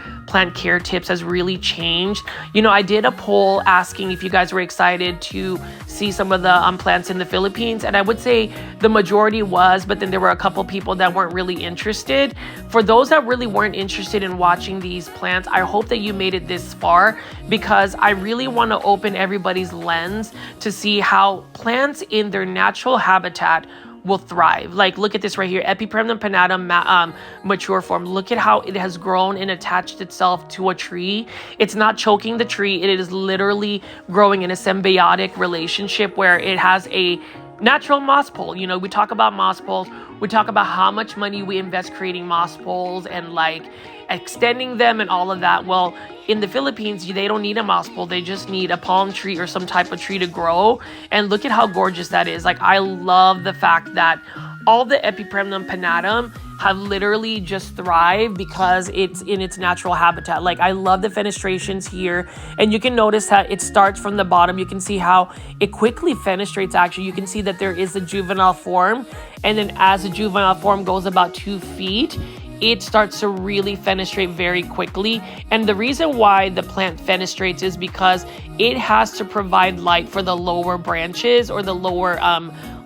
Speaker 1: tips has really changed. I did a poll asking if you guys were excited to see some of the plants in the Philippines, and I would say the majority was, but then there were a couple people that weren't really interested. For those that really weren't interested in watching these plants, I hope that you made it this far because I really want to open everybody's lens to see how plants in their natural habitat will thrive. Like, look at this right here, Epipremnum pinnatum mature form. Look at how it has grown and attached itself to a tree. It's not choking the tree. It is literally growing in a symbiotic relationship where it has a natural moss pole. We talk about moss poles. We talk about how much money we invest creating moss poles and like extending them and all of that. Well, in the Philippines, they don't need a moss pole. They just need a palm tree or some type of tree to grow. And look at how gorgeous that is. Like, I love the fact that all the Epipremnum pinnatum have literally just thrived because it's in its natural habitat. Like, I love the fenestrations here. And you can notice that it starts from the bottom. You can see how it quickly fenestrates. Actually, you can see that there is a juvenile form. And then as the juvenile form goes about 2 feet, it starts to really fenestrate very quickly. And the reason why the plant fenestrates is because it has to provide light for the lower branches or the lower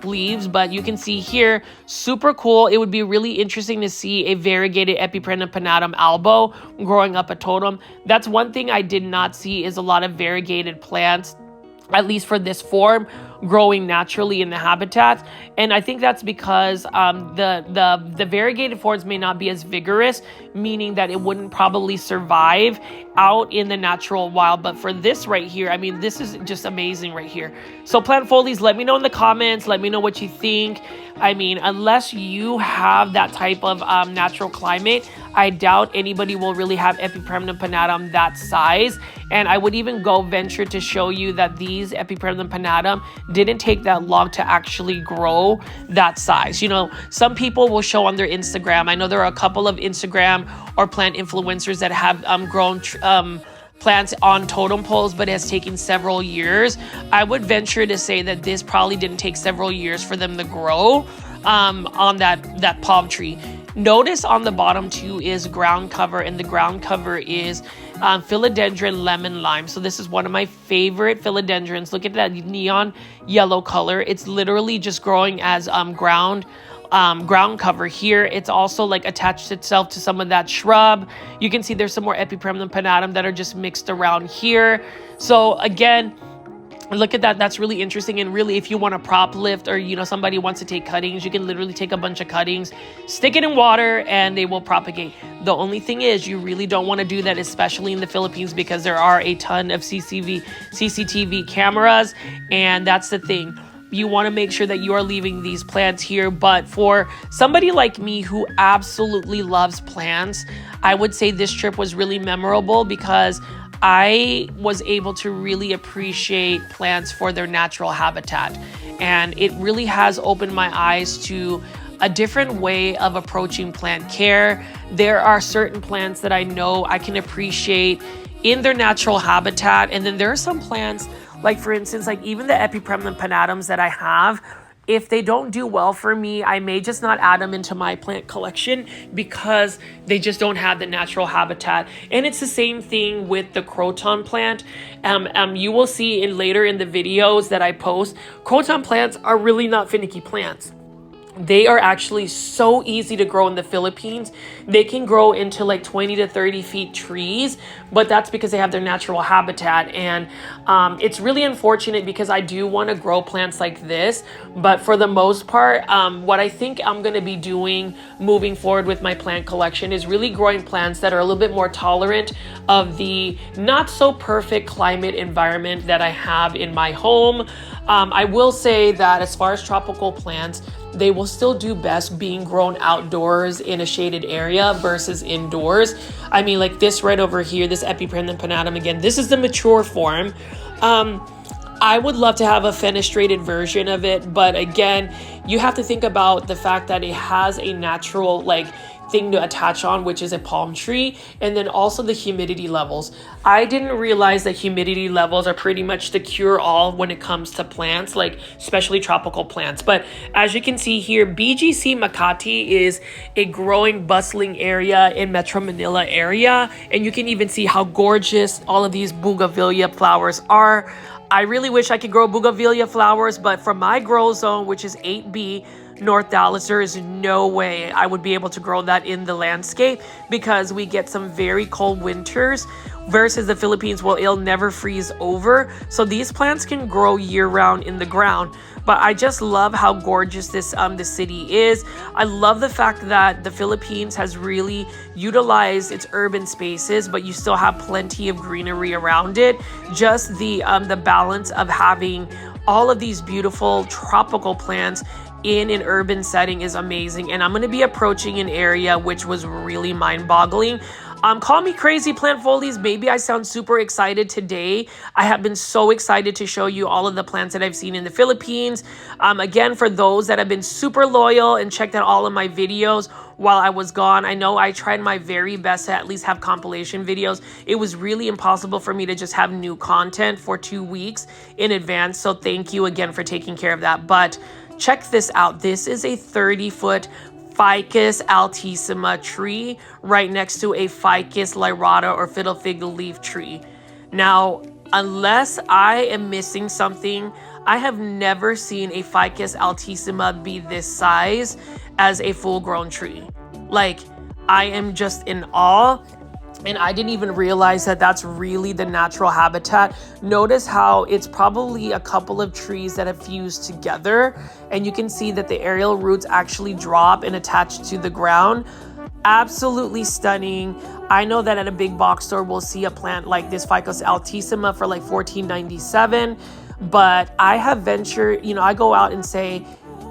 Speaker 1: leaves. But you can see here, super cool. It would be really interesting to see a variegated Epipremnum pinnatum albo growing up a totem. That's one thing I did not see, is a lot of variegated plants, at least for this form, growing naturally in the habitat. And I think that's because the variegated forms may not be as vigorous, meaning that it wouldn't probably survive out in the natural wild. But for this right here, I mean, this is just amazing right here. So plant folies, let me know in the comments. Let me know what you think. I mean, unless you have that type of natural climate, I doubt anybody will really have Epipremnum pinnatum that size. And I would even go venture to show you that these Epipremnum pinnatum didn't take that long to actually grow that size. Some people will show on their Instagram. I know there are a couple of Instagram or plant influencers that have grown plants on totem poles, but it has taken several years. I would venture to say that this probably didn't take several years for them to grow on that palm tree. Notice on the bottom too is ground cover, and the ground cover is Philodendron lemon lime. So this is one of my favorite philodendrons. Look at that neon yellow color. It's literally just growing as ground cover here. It's also like attached itself to some of that shrub. You can see there's some more Epipremnum pinnatum that are just mixed around here. So again, look at that. That's really interesting. And really, if you want to prop lift or, somebody wants to take cuttings, you can literally take a bunch of cuttings, stick it in water, and they will propagate. The only thing is you really don't want to do that, especially in the Philippines, because there are a ton of CCTV cameras. And that's the thing. You want to make sure that you are leaving these plants here. But for somebody like me who absolutely loves plants, I would say this trip was really memorable because I was able to really appreciate plants for their natural habitat. And it really has opened my eyes to a different way of approaching plant care. There are certain plants that I know I can appreciate in their natural habitat. And then there are some plants, like for instance, like even the Epipremnum pinnatums that I have, If they don't do well for me, I may just not add them into my plant collection because they just don't have the natural habitat. And it's the same thing with the croton plant. You will see later in the videos that I post, croton plants are really not finicky plants. They are actually so easy to grow in the Philippines. They can grow into like 20 to 30 feet trees, but that's because they have their natural habitat. And it's really unfortunate because I do want to grow plants like this. But for the most part, what I think I'm going to be doing moving forward with my plant collection is really growing plants that are a little bit more tolerant of the not so perfect climate environment that I have in my home. I will say that as far as tropical plants, they will still do best being grown outdoors in a shaded area versus indoors. I mean, like this right over here, this Epipremnum pinnatum, again, this is the mature form. I would love to have a fenestrated version of it, but again, you have to think about the fact that it has a natural thing to attach on, which is a palm tree, and then also the humidity levels. I didn't realize that humidity levels are pretty much the cure-all when it comes to plants, especially tropical plants. But as you can see here, BGC Makati is a growing, bustling area in Metro Manila area, and you can even see how gorgeous all of these bougainvillea flowers are. I really wish I could grow bougainvillea flowers, but from my grow zone, which is 8B, North Dallas, there is no way I would be able to grow that in the landscape because we get some very cold winters versus the Philippines. Well, it'll never freeze over. So these plants can grow year round in the ground. But I just love how gorgeous this the city is. I love the fact that the Philippines has really utilized its urban spaces, but you still have plenty of greenery around it. Just the balance of having all of these beautiful tropical plants in an urban setting is amazing. And I'm going to be approaching an area which was really mind-boggling. Call me crazy, plant folies. Maybe I sound super excited today. I have been so excited to show you all of the plants that I've seen in the Philippines. Again, for those that have been super loyal and checked out all of my videos while I was gone, I know I tried my very best to at least have compilation videos. It was really impossible for me to just have new content for 2 weeks in advance. So thank you again for taking care of that. But check this out. This is a 30-foot Ficus altissima tree right next to a Ficus lyrata or fiddle fig leaf tree. Now, unless I am missing something, I have never seen a Ficus altissima be this size as a full-grown tree. I am just in awe. And I didn't even realize that that's really the natural habitat. Notice how it's probably a couple of trees that have fused together. And you can see that the aerial roots actually drop and attach to the ground. Absolutely stunning. I know that at a big box store, we'll see a plant like this Ficus altissima for $14.97. But I have ventured, I go out and say,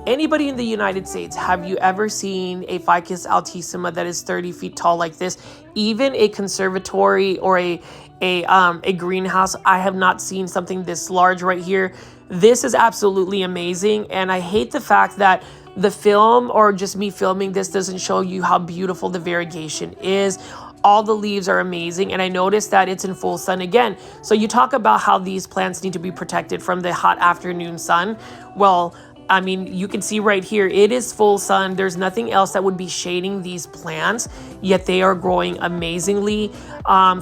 Speaker 1: anybody in the United States, have you ever seen a Ficus altissima that is 30 feet tall like this? Even a conservatory or a greenhouse, I have not seen something this large right here. This is absolutely amazing. And I hate the fact that the film or just me filming this doesn't show you how beautiful the variegation is. All the leaves are amazing, and I noticed that it's in full sun again. So you talk about how these plants need to be protected from the hot afternoon sun. Well, I mean, you can see right here, it is full sun. There's nothing else that would be shading these plants, yet they are growing amazingly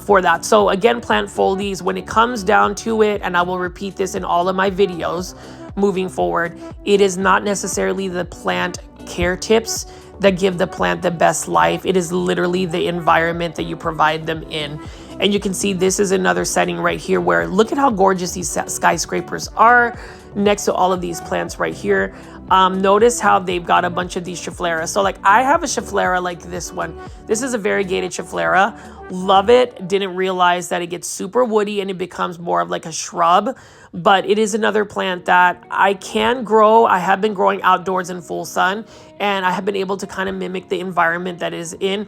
Speaker 1: for that. So again, plant folies, when it comes down to it, and I will repeat this in all of my videos moving forward, it is not necessarily the plant care tips that give the plant the best life. It is literally the environment that you provide them in. And you can see this is another setting right here where look at how gorgeous these skyscrapers are next to all of these plants right here. Notice how they've got a bunch of these Schefflera. So I have a Schefflera like this one. This is a variegated Schefflera. Love it. Didn't realize that it gets super woody and it becomes more of like a shrub. But it is another plant that I can grow. I have been growing outdoors in full sun, and I have been able to kind of mimic the environment that is in.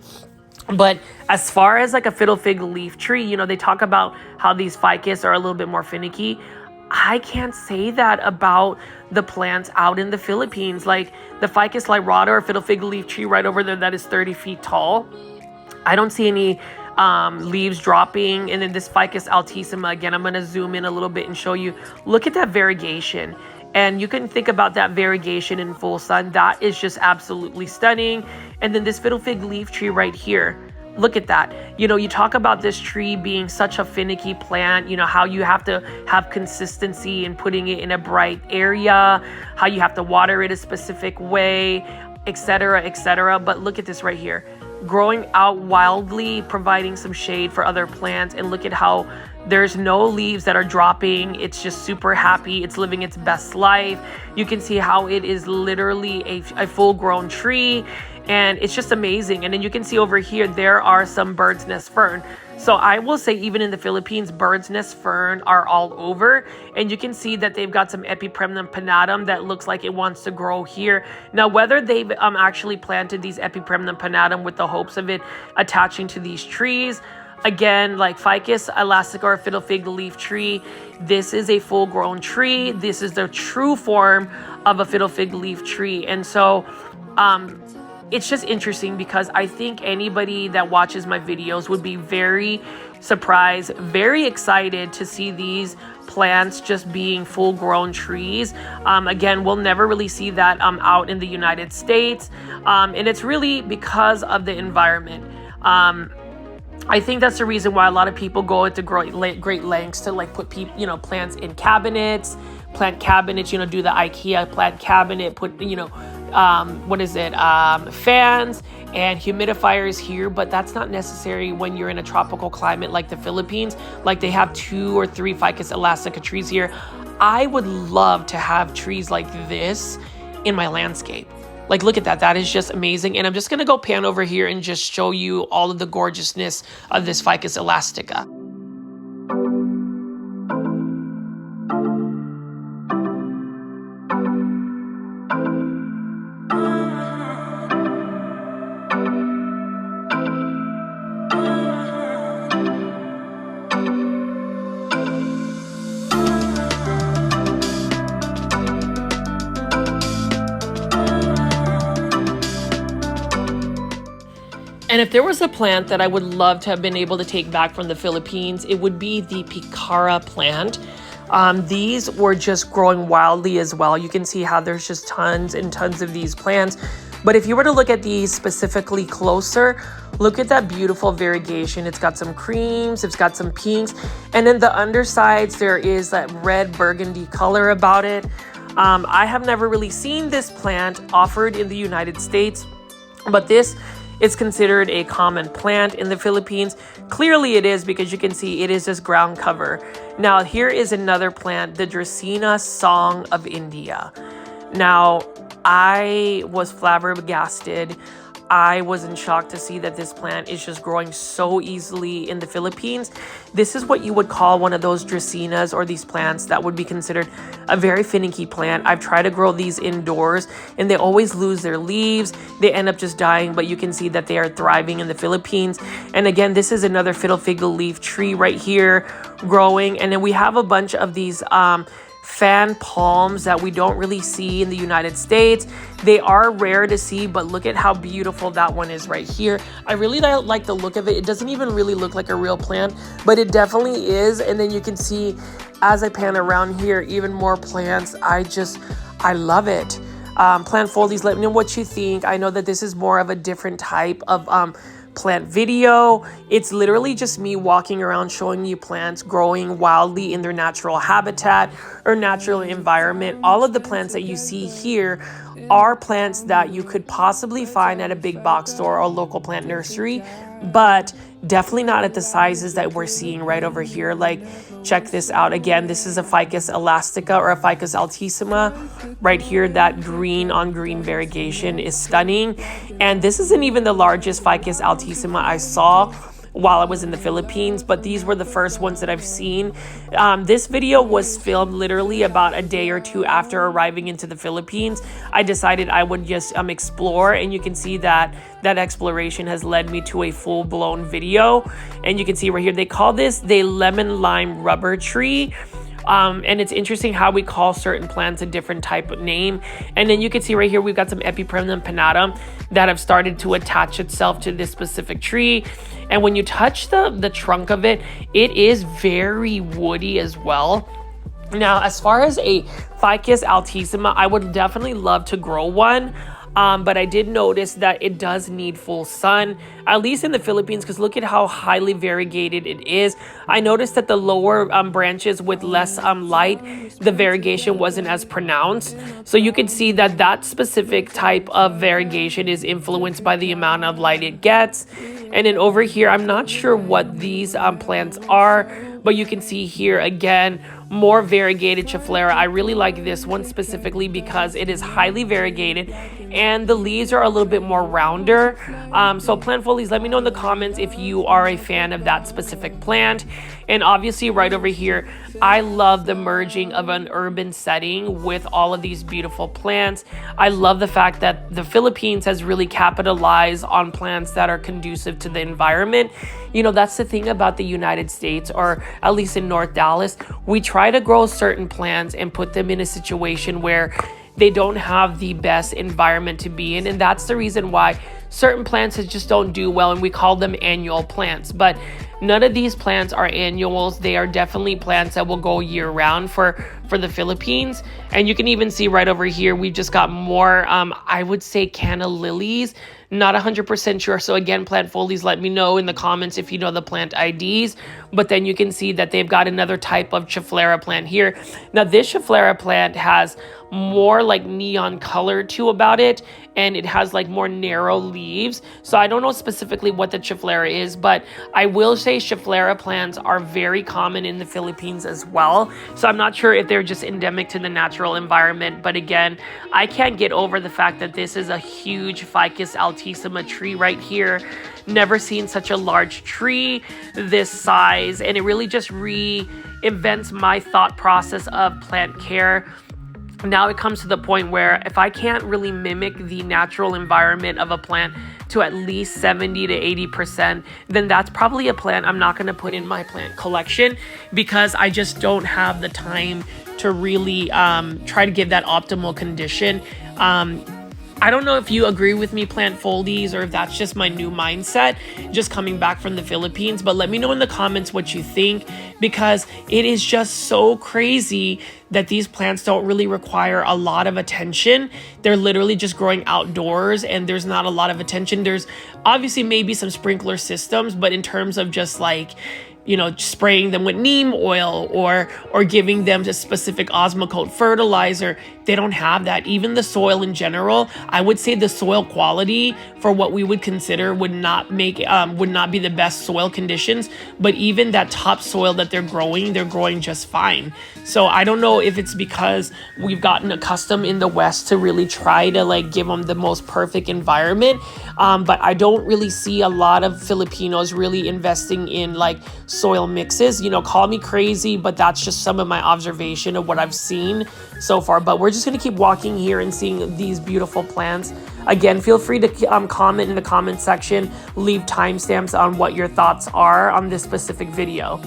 Speaker 1: But as far as like a fiddle fig leaf tree, they talk about how these ficus are a little bit more finicky. I can't say that about the plants out in the Philippines. Like the Ficus lyrata or fiddle fig leaf tree right over there that is 30 feet tall. I don't see any leaves dropping. And then this Ficus altissima, again, I'm going to zoom in a little bit and show you. Look at that variegation. And you can think about that variegation in full sun. That is just absolutely stunning. And then this fiddle fig leaf tree right here. Look at that. You know, you talk about this tree being such a finicky plant, you know, how you have to have consistency in putting it in a bright area, how you have to water it a specific way, etc., etc. But look at this right here. Growing out wildly, providing some shade for other plants. And look at how there's no leaves that are dropping. It's just super happy. It's living its best life. You can see how it is literally a full-grown tree. And it's just amazing. And then you can see over here, there are some bird's nest fern. So I will say even in the Philippines, bird's nest fern are all over. And you can see that they've got some Epipremnum pinnatum that looks like it wants to grow here. Now, whether they've actually planted these Epipremnum pinnatum with the hopes of it attaching to these trees, again, like Ficus elastica or fiddle fig leaf tree, this is a full-grown tree. This is the true form of a fiddle fig leaf tree. And so, it's just interesting because I think anybody that watches my videos would be very surprised, very excited to see these plants just being full-grown trees. Again, we'll never really see that out in the United States. And it's really because of the environment. I think that's the reason why a lot of people go into great lengths to like put plants in cabinets, plant cabinets, do the IKEA plant cabinet, put, fans and humidifiers here, but that's not necessary when you're in a tropical climate like the Philippines. Like they have 2 or 3 Ficus elastica trees here. I would love to have trees like this in my landscape. Like, look at that. That is just amazing. And I'm just going to go pan over here and just show you all of the gorgeousness of this Ficus elastica. And if there was a plant that I would love to have been able to take back from the Philippines, it would be the picara plant. These were just growing wildly as well. You can see how there's just tons and tons of these plants. But if you were to look at these specifically closer, look at that beautiful variegation. It's got some creams, it's got some pinks, and then the undersides, there is that red burgundy color about it. I have never really seen this plant offered in the United States, but this is considered a common plant in the Philippines. Clearly it is, because you can see it is just ground cover. Now here is another plant, the Dracaena Song of India. Now I was flabbergasted. I was in shock to see that this plant is just growing so easily in the Philippines. This is what you would call one of those Dracaenas, or these plants that would be considered a very finicky plant. I've tried to grow these indoors and they always lose their leaves. They end up just dying, but you can see that they are thriving in the Philippines. And again, this is another fiddle fig leaf tree right here growing. And then we have a bunch of these fan palms that we don't really see in the United States. They are rare to see, but look at how beautiful that one is right here. I really like the look of it. It doesn't even really look like a real plant, but it definitely is. And then you can see as I pan around here, even more plants. I love it. Plant foldies, let me know what you think. I know that this is more of a different type of plant video. It's literally just me walking around showing you plants growing wildly in their natural habitat or natural environment. All of the plants that you see here are plants that you could possibly find at a big box store or local plant nursery, but definitely not at the sizes that we're seeing right over here. Like, check this out. Again, this is a Ficus elastica or a Ficus altissima. Right here, that green on green variegation is stunning. And this isn't even the largest Ficus altissima I saw while I was in the Philippines, but these were the first ones that I've seen. This video was filmed literally about a day or two after arriving into the Philippines. I decided I would just explore, and you can see that exploration has led me to a full-blown video. And you can see right here, they call this the lemon lime rubber tree. And it's interesting how we call certain plants a different type of name. And then you can see right here, we've got some Epipremnum pinnatum that have started to attach itself to this specific tree. And when you touch the trunk of it, it is very woody as well. Now, as far as a Ficus altissima, I would definitely love to grow one. But I did notice that it does need full sun, at least in the Philippines, because look at how highly variegated it is. I noticed that the lower branches with less light, the variegation wasn't as pronounced. So you can see that that specific type of variegation is influenced by the amount of light it gets. And then over here, I'm not sure what these plants are, but you can see here again, more variegated Chiflera. I really like this one specifically because it is highly variegated and the leaves are a little bit more rounder. So plant folies, let me know in the comments if you are a fan of that specific plant. And obviously right over here, I love the merging of an urban setting with all of these beautiful plants. I love the fact that the Philippines has really capitalized on plants that are conducive to the environment. You know, that's the thing about the United States, or at least in North Dallas, we try to grow certain plants and put them in a situation where they don't have the best environment to be in. And that's the reason why certain plants just don't do well, and we call them annual plants. But none of these plants are annuals. They are definitely plants that will go year round for the Philippines. And you can even see right over here, we've just got more, I would say canna lilies. Not 100% sure. So again, plant folies, let me know in the comments if you know the plant IDs. But then you can see that they've got another type of Chiflera plant here. Now this Chiflera plant has more like neon color to about it, and it has like more narrow leaves. So I don't know specifically what the Chiflera is, but I will say Chiflera plants are very common in the Philippines as well. So I'm not sure if they're just endemic to the natural environment. But again, I can't get over the fact that this is a huge Ficus altissima tree right here. Never seen such a large tree this size, and it really just reinvents my thought process of plant care. Now it comes to the point where if I can't really mimic the natural environment of a plant to at least 70 to 80%, then that's probably a plant I'm not going to put in my plant collection, because I just don't have the time to really try to give that optimal condition. I don't know if you agree with me, plant folies, or if that's just my new mindset just coming back from the Philippines. But let me know in the comments what you think, because it is just so crazy that these plants don't really require a lot of attention. They're literally just growing outdoors and there's not a lot of attention. There's obviously maybe some sprinkler systems, but in terms of just like, you know, spraying them with neem oil or giving them a specific Osmocote fertilizer, they don't have that. Even the soil in general, I would say the soil quality for what we would consider would not be the best soil conditions. But even that top soil that they're growing just fine. So I don't know if it's because we've gotten accustomed in the West to really try to like give them the most perfect environment. But I don't really see a lot of Filipinos really investing in like soil mixes. You know, call me crazy, but that's just some of my observation of what I've seen so far. But we're just going to keep walking here and seeing these beautiful plants. Again, feel free to comment in the comment section, leave timestamps on what your thoughts are on this specific video.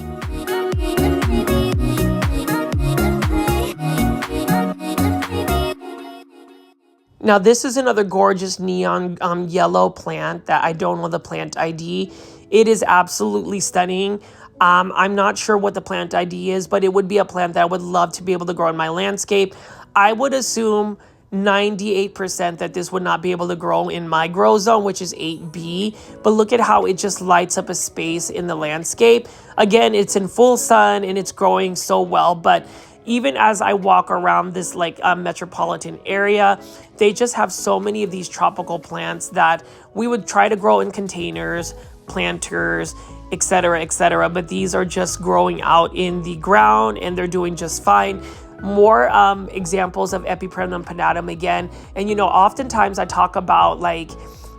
Speaker 1: Now this is another gorgeous neon yellow plant that I don't know the plant ID. It is absolutely stunning. I'm not sure what the plant ID is, but it would be a plant that I would love to be able to grow in my landscape. I would assume 98% that this would not be able to grow in my grow zone, which is 8B. But look at how it just lights up a space in the landscape. Again, it's in full sun and it's growing so well. But even as I walk around this like metropolitan area, they just have so many of these tropical plants that we would try to grow in containers, planters, etc., etc. But these are just growing out in the ground and they're doing just fine. More examples of Epipremnum pinnatum again. And you know, oftentimes I talk about like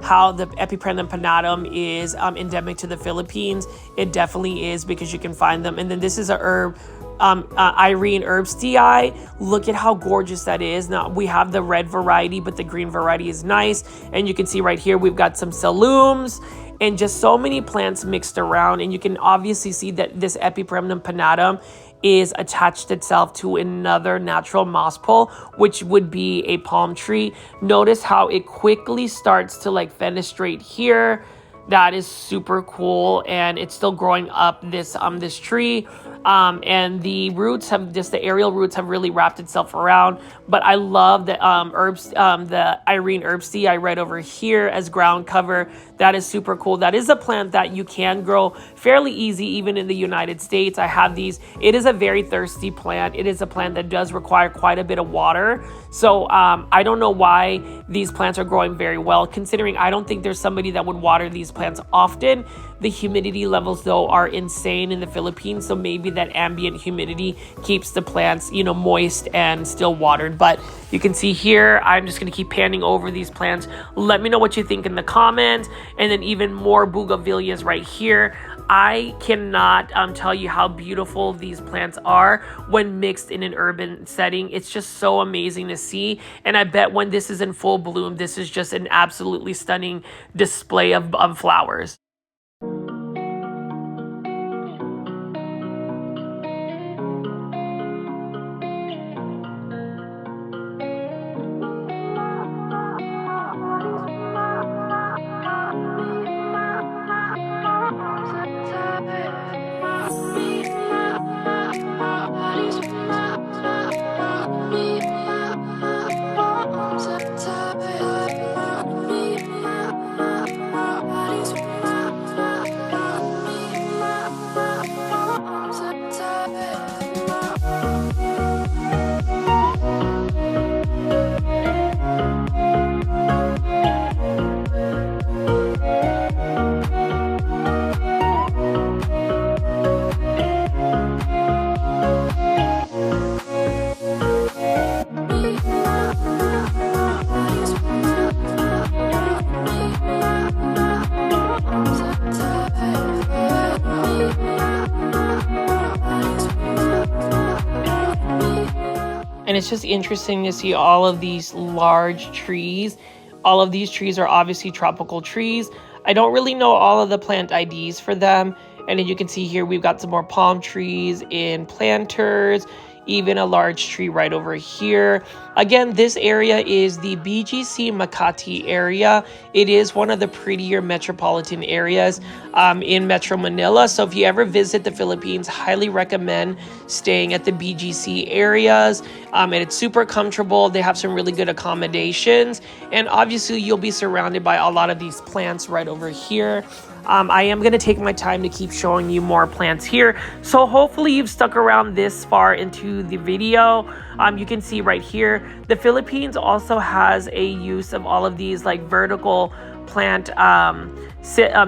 Speaker 1: how the Epipremnum pinnatum is endemic to the Philippines. It definitely is, because you can find them. And then this is a herb, Irene Herbstii. Look at how gorgeous that is. Now we have the red variety, but the green variety is nice. And you can see right here we've got some salums and just so many plants mixed around. And you can obviously see that this Epipremnum pinnatum is attached itself to another natural moss pole, which would be a palm tree. Notice how it quickly starts to like fenestrate here. That is super cool, and it's still growing up this tree. And the roots have just, the aerial roots have really wrapped itself around. But I love the herbs, the Irene herbs tea I read over here as ground cover. That is super cool. That is a plant that you can grow fairly easy even in the United States. I have these. It is a very thirsty plant. It is a plant that does require quite a bit of water. So I don't know why these plants are growing very well, considering I don't think there's somebody that would water these plants often. The humidity levels, though, are insane in the Philippines. So maybe that ambient humidity keeps the plants, you know, moist and still watered. But you can see here, I'm just going to keep panning over these plants. Let me know what you think in the comments. And then even more bougainvilleas right here. I cannot tell you how beautiful these plants are when mixed in an urban setting. It's just so amazing to see. And I bet when this is in full bloom, this is just an absolutely stunning display of flowers. And it's just interesting to see all of these large trees. All of these trees are obviously tropical trees. I don't really know all of the plant IDs for them. And then you can see here, we've got some more palm trees in planters, even a large tree right over here. Again, this area is the BGC Makati area. It is one of the prettier metropolitan areas in Metro Manila. So if you ever visit the Philippines, highly recommend staying at the BGC areas. And it's super comfortable. They have some really good accommodations. And obviously, you'll be surrounded by a lot of these plants right over here. I am going to take my time to keep showing you more plants here. So hopefully you've stuck around this far into the video. You can see right here, the Philippines also has a use of all of these like vertical plant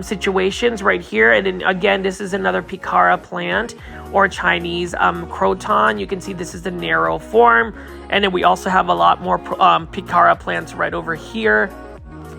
Speaker 1: situations right here. And then again, this is another picara plant or Chinese croton. You can see this is the narrow form. And then we also have a lot more picara plants right over here.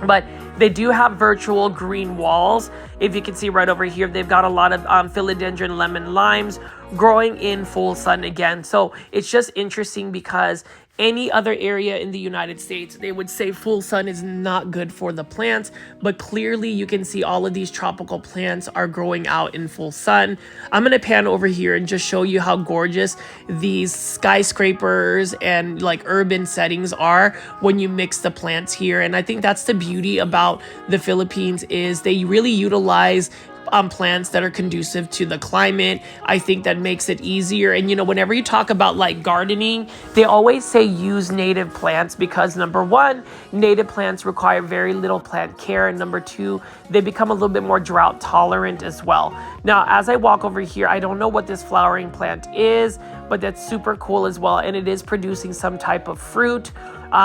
Speaker 1: But they do have virtual green walls. If you can see right over here, they've got a lot of philodendron lemon limes growing in full sun again. So it's just interesting because any other area in the United States, they would say full sun is not good for the plants, but clearly you can see all of these tropical plants are growing out in full sun. I'm going to pan over here and just show you how gorgeous these skyscrapers and like urban settings are when you mix the plants here. And I think that's the beauty about the Philippines is they really utilize plants that are conducive to the climate. I think that makes it easier. And you know, whenever you talk about like gardening, they always say use native plants because number one, native plants require very little plant care, and number two, they become a little bit more drought tolerant as well. Now, as I walk over here, I don't know what this flowering plant is, but that's super cool as well, and it is producing some type of fruit.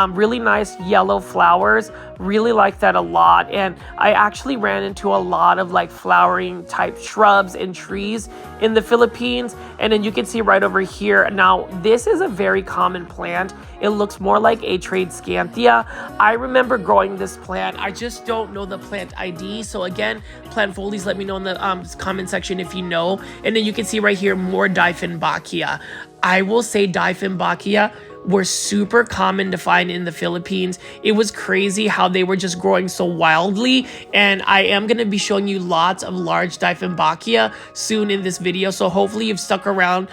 Speaker 1: Really nice yellow flowers. Really like that a lot. And I actually ran into a lot of like flowering type shrubs and trees in the Philippines. And then you can see right over here. Now, this is a very common plant. It looks more like a trade scanthia. I remember growing this plant. I just don't know the plant ID. So again, plant folies, let me know in the comment section if you know. And then you can see right here more Dieffenbachia. I will say Dieffenbachia were super common to find in the Philippines. It was crazy how they were just growing so wildly, and I am going to be showing you lots of large Dieffenbachia soon in this video, so hopefully you've stuck around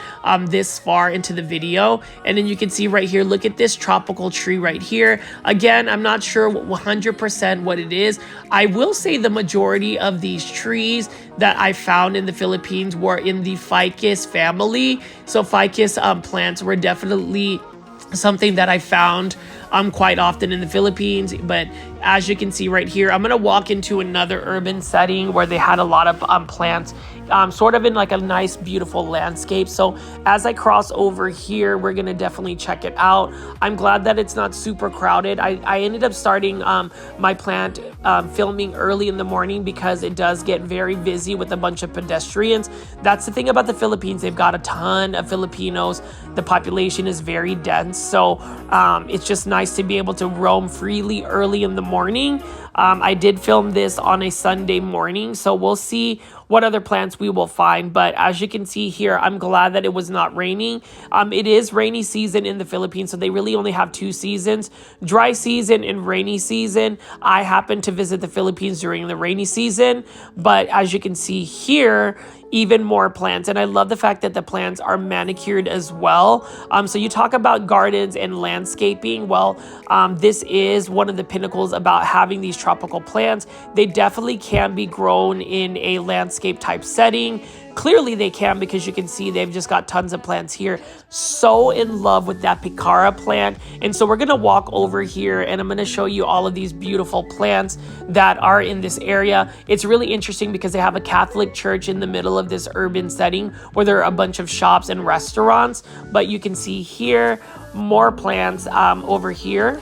Speaker 1: this far into the video. And then you can see right here, look at this tropical tree right here. Again, I'm not sure 100% what it is. I will say the majority of these trees that I found in the Philippines were in the ficus family. So ficus plants were definitely something that I found quite often in the Philippines. But as you can see right here, I'm gonna walk into another urban setting where they had a lot of plants, sort of in like a nice, beautiful landscape. So as I cross over here, we're gonna definitely check it out. I'm glad that it's not super crowded. I ended up starting my plant filming early in the morning because it does get very busy with a bunch of pedestrians. That's the thing about the Philippines. They've got a ton of Filipinos. The population is very dense. So it's just nice to be able to roam freely early in the morning. I did film this on a Sunday morning, so we'll see what other plants we will find. But as you can see here, I'm glad that it was not raining. It is rainy season in the Philippines, so they really only have 2 seasons, dry season and rainy season. I happened to visit the Philippines during the rainy season, but as you can see here, even more plants. And I love the fact that the plants are manicured as well. So you talk about gardens and landscaping. Well, this is one of the pinnacles about having these tropical plants. They definitely can be grown in a landscape type setting. Clearly they can, because you can see they've just got tons of plants here. So in love with that picara plant. And so we're going to walk over here and I'm going to show you all of these beautiful plants that are in this area. It's really interesting because they have a Catholic church in the middle of this urban setting where there are a bunch of shops and restaurants. But you can see here more plants over here.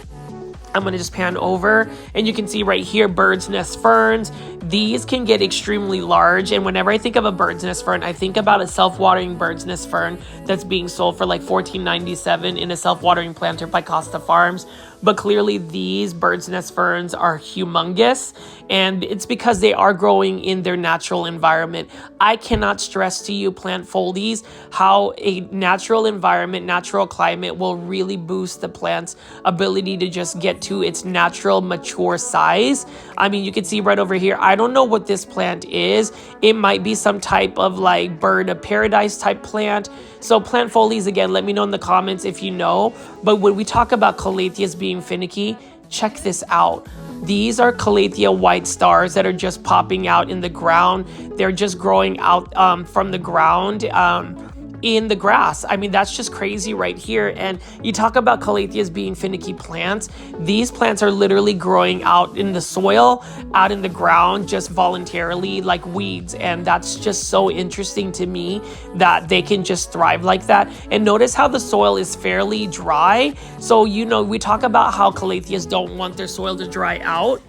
Speaker 1: I'm going to just pan over and you can see right here, bird's nest ferns. These can get extremely large. And whenever I think of a bird's nest fern, I think about a self-watering bird's nest fern that's being sold for like $14.97 in a self-watering planter by Costa Farms. But clearly these bird's nest ferns are humongous, and it's because they are growing in their natural environment. I cannot stress to you, plant foldies, how a natural environment, natural climate will really boost the plant's ability to just get to its natural mature size. I mean, you can see right over here, I don't know what this plant is. It might be some type of like bird of paradise type plant. So plant folies, again, let me know in the comments if you know. But when we talk about calatheas being finicky, check this out. These are calathea white stars that are just popping out in the ground. They're just growing out from the ground in the grass. I mean, that's just crazy right here. And you talk about calatheas being finicky plants. These plants are literally growing out in the soil, out in the ground, just voluntarily like weeds. And that's just so interesting to me that they can just thrive like that. And notice how the soil is fairly dry. So, you know, we talk about how calatheas don't want their soil to dry out.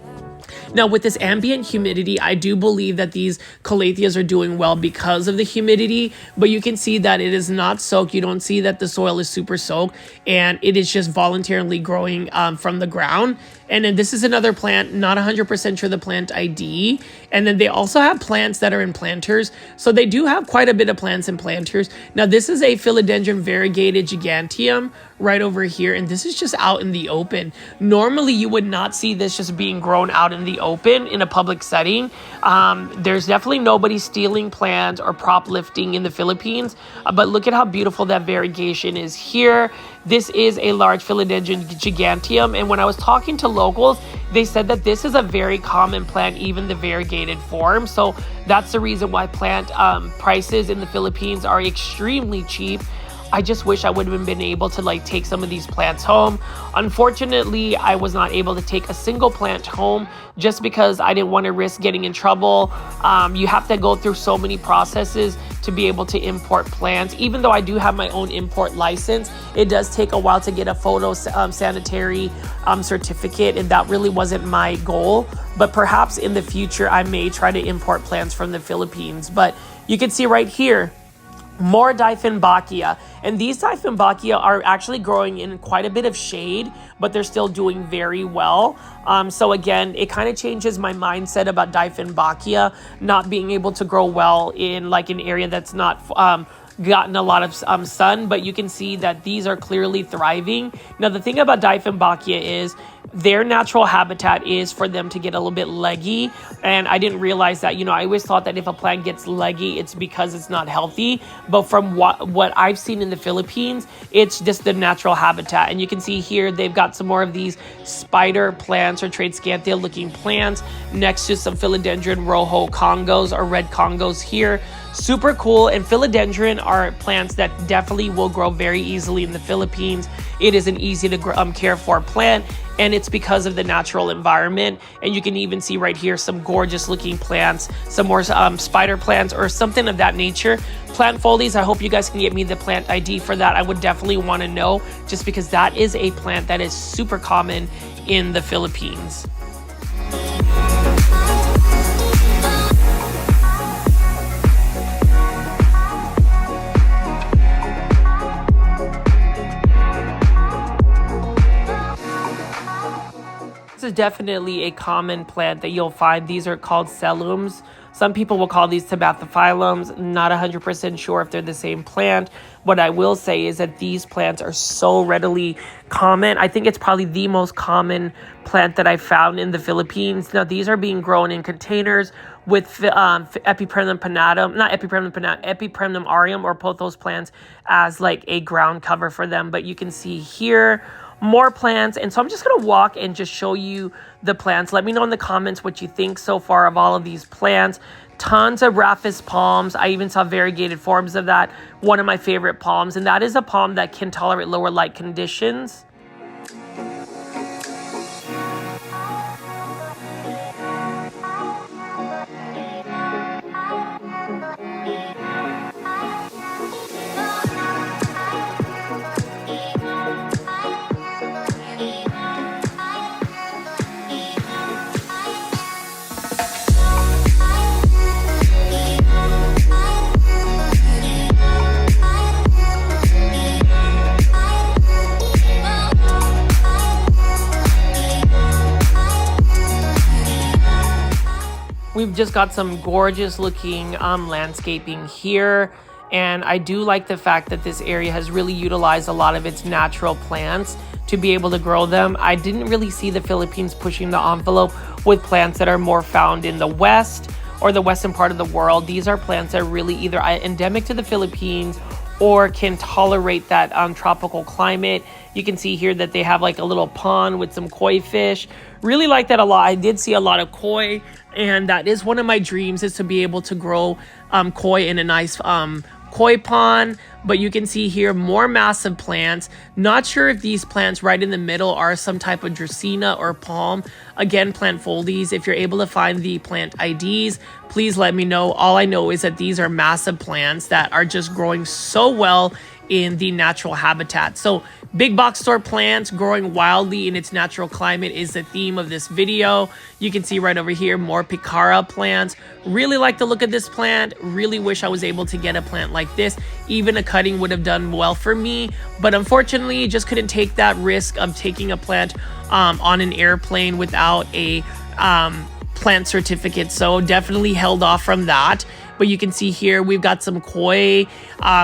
Speaker 1: Now, with this ambient humidity, I do believe that these calatheas are doing well because of the humidity, but you can see that it is not soaked. You don't see that the soil is super soaked, and it is just voluntarily growing from the ground. And then this is another plant, not 100% sure the plant ID. And then they also have plants that are in planters. So they do have quite a bit of plants in planters. Now, this is a Philodendron variegated giganteum right over here. And this is just out in the open. Normally, you would not see this just being grown out in the open in a public setting. There's definitely nobody stealing plants or prop lifting in the Philippines. But look at how beautiful that variegation is here. This is a large Philodendron giganteum. And when I was talking to locals, they said that this is a very common plant, even the variegated form. So that's the reason why plant prices in the Philippines are extremely cheap. I just wish I would have been able to like take some of these plants home. Unfortunately, I was not able to take a single plant home just because I didn't want to risk getting in trouble. You have to go through so many processes to be able to import plants. Even though I do have my own import license, it does take a while to get a photosanitary certificate, and that really wasn't my goal. But perhaps in the future, I may try to import plants from the Philippines. But you can see right here, more Dieffenbachia. And these Dieffenbachia are actually growing in quite a bit of shade, but they're still doing very well. So again, it kind of changes my mindset about Dieffenbachia not being able to grow well in like an area that's not gotten a lot of sun, but you can see that these are clearly thriving. Now, the thing about Dieffenbachia is their natural habitat is for them to get a little bit leggy, and I didn't realize that. You know, I always thought that if a plant gets leggy, it's because it's not healthy, but from what I've seen in the Philippines, it's just the natural habitat. And you can see here they've got some more of these spider plants or tradescantia looking plants next to some Philodendron rojo Congos or red Congos here. Super cool. And philodendron are plants that definitely will grow very easily in the Philippines. It is an easy to care for plant, and it's because of the natural environment. And you can even see right here some gorgeous looking plants, some more spider plants or something of that nature. Plant foldies, I hope you guys can get me the plant ID for that. I would definitely want to know, just because that is a plant that is super common in the Philippines. This is definitely a common plant that you'll find. These are called cellums. Some people will call these tabathophyllums. Not 100% sure if they're the same plant. What I will say is that these plants are so readily common. I think it's probably the most common plant that I found in the Philippines. Now, these are being grown in containers with Epipremnum panatum, not Epipremnum panatum, Epipremnum aureum or Pothos plants as like a ground cover for them. But you can see here more plants, and so I'm just gonna walk and just show you the plants. Let me know in the comments what you think so far of all of these plants. Tons of Rhapis palms. I even saw variegated forms of that. One of my favorite palms, and that is a palm that can tolerate lower light conditions. We've just got some gorgeous looking landscaping here, and I do like the fact that this area has really utilized a lot of its natural plants to be able to grow them. I didn't really see the Philippines pushing the envelope with plants that are more found in the West or the western part of the world. These are plants that are really either endemic to the Philippines or can tolerate that tropical climate. You can see here that they have like a little pond with some koi fish. Really like that a lot. I did see a lot of koi, and that is one of my dreams, is to be able to grow koi in a nice koi pond. But you can see here more massive plants. Not sure if these plants right in the middle are some type of Dracaena or palm. Again, plant foldies, if you're able to find the plant IDs, please let me know. All I know is that these are massive plants that are just growing so well in the natural habitat. So big box store plants growing wildly in its natural climate is the theme of this video. You can see right over here more picara plants. Really like the look of this plant. Really wish I was able to get a plant like this. Even a cutting would have done well for me, but unfortunately just couldn't take that risk of taking a plant on an airplane without a plant certificate, so definitely held off from that. But you can see here we've got some koi,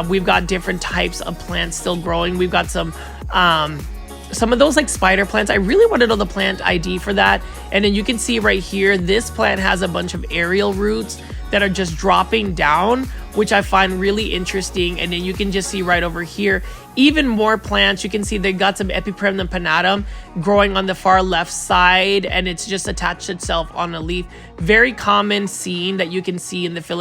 Speaker 1: we've got different types of plants still growing. We've got some of those like spider plants. I really want to know the plant ID for that. And then you can see right here, this plant has a bunch of aerial roots that are just dropping down, which I find really interesting. And then you can just see right over here, even more plants. You can see they got some Epipremnum panatum growing on the far left side, and it's just attached itself on a leaf. Very common scene that you can see in the Philippines.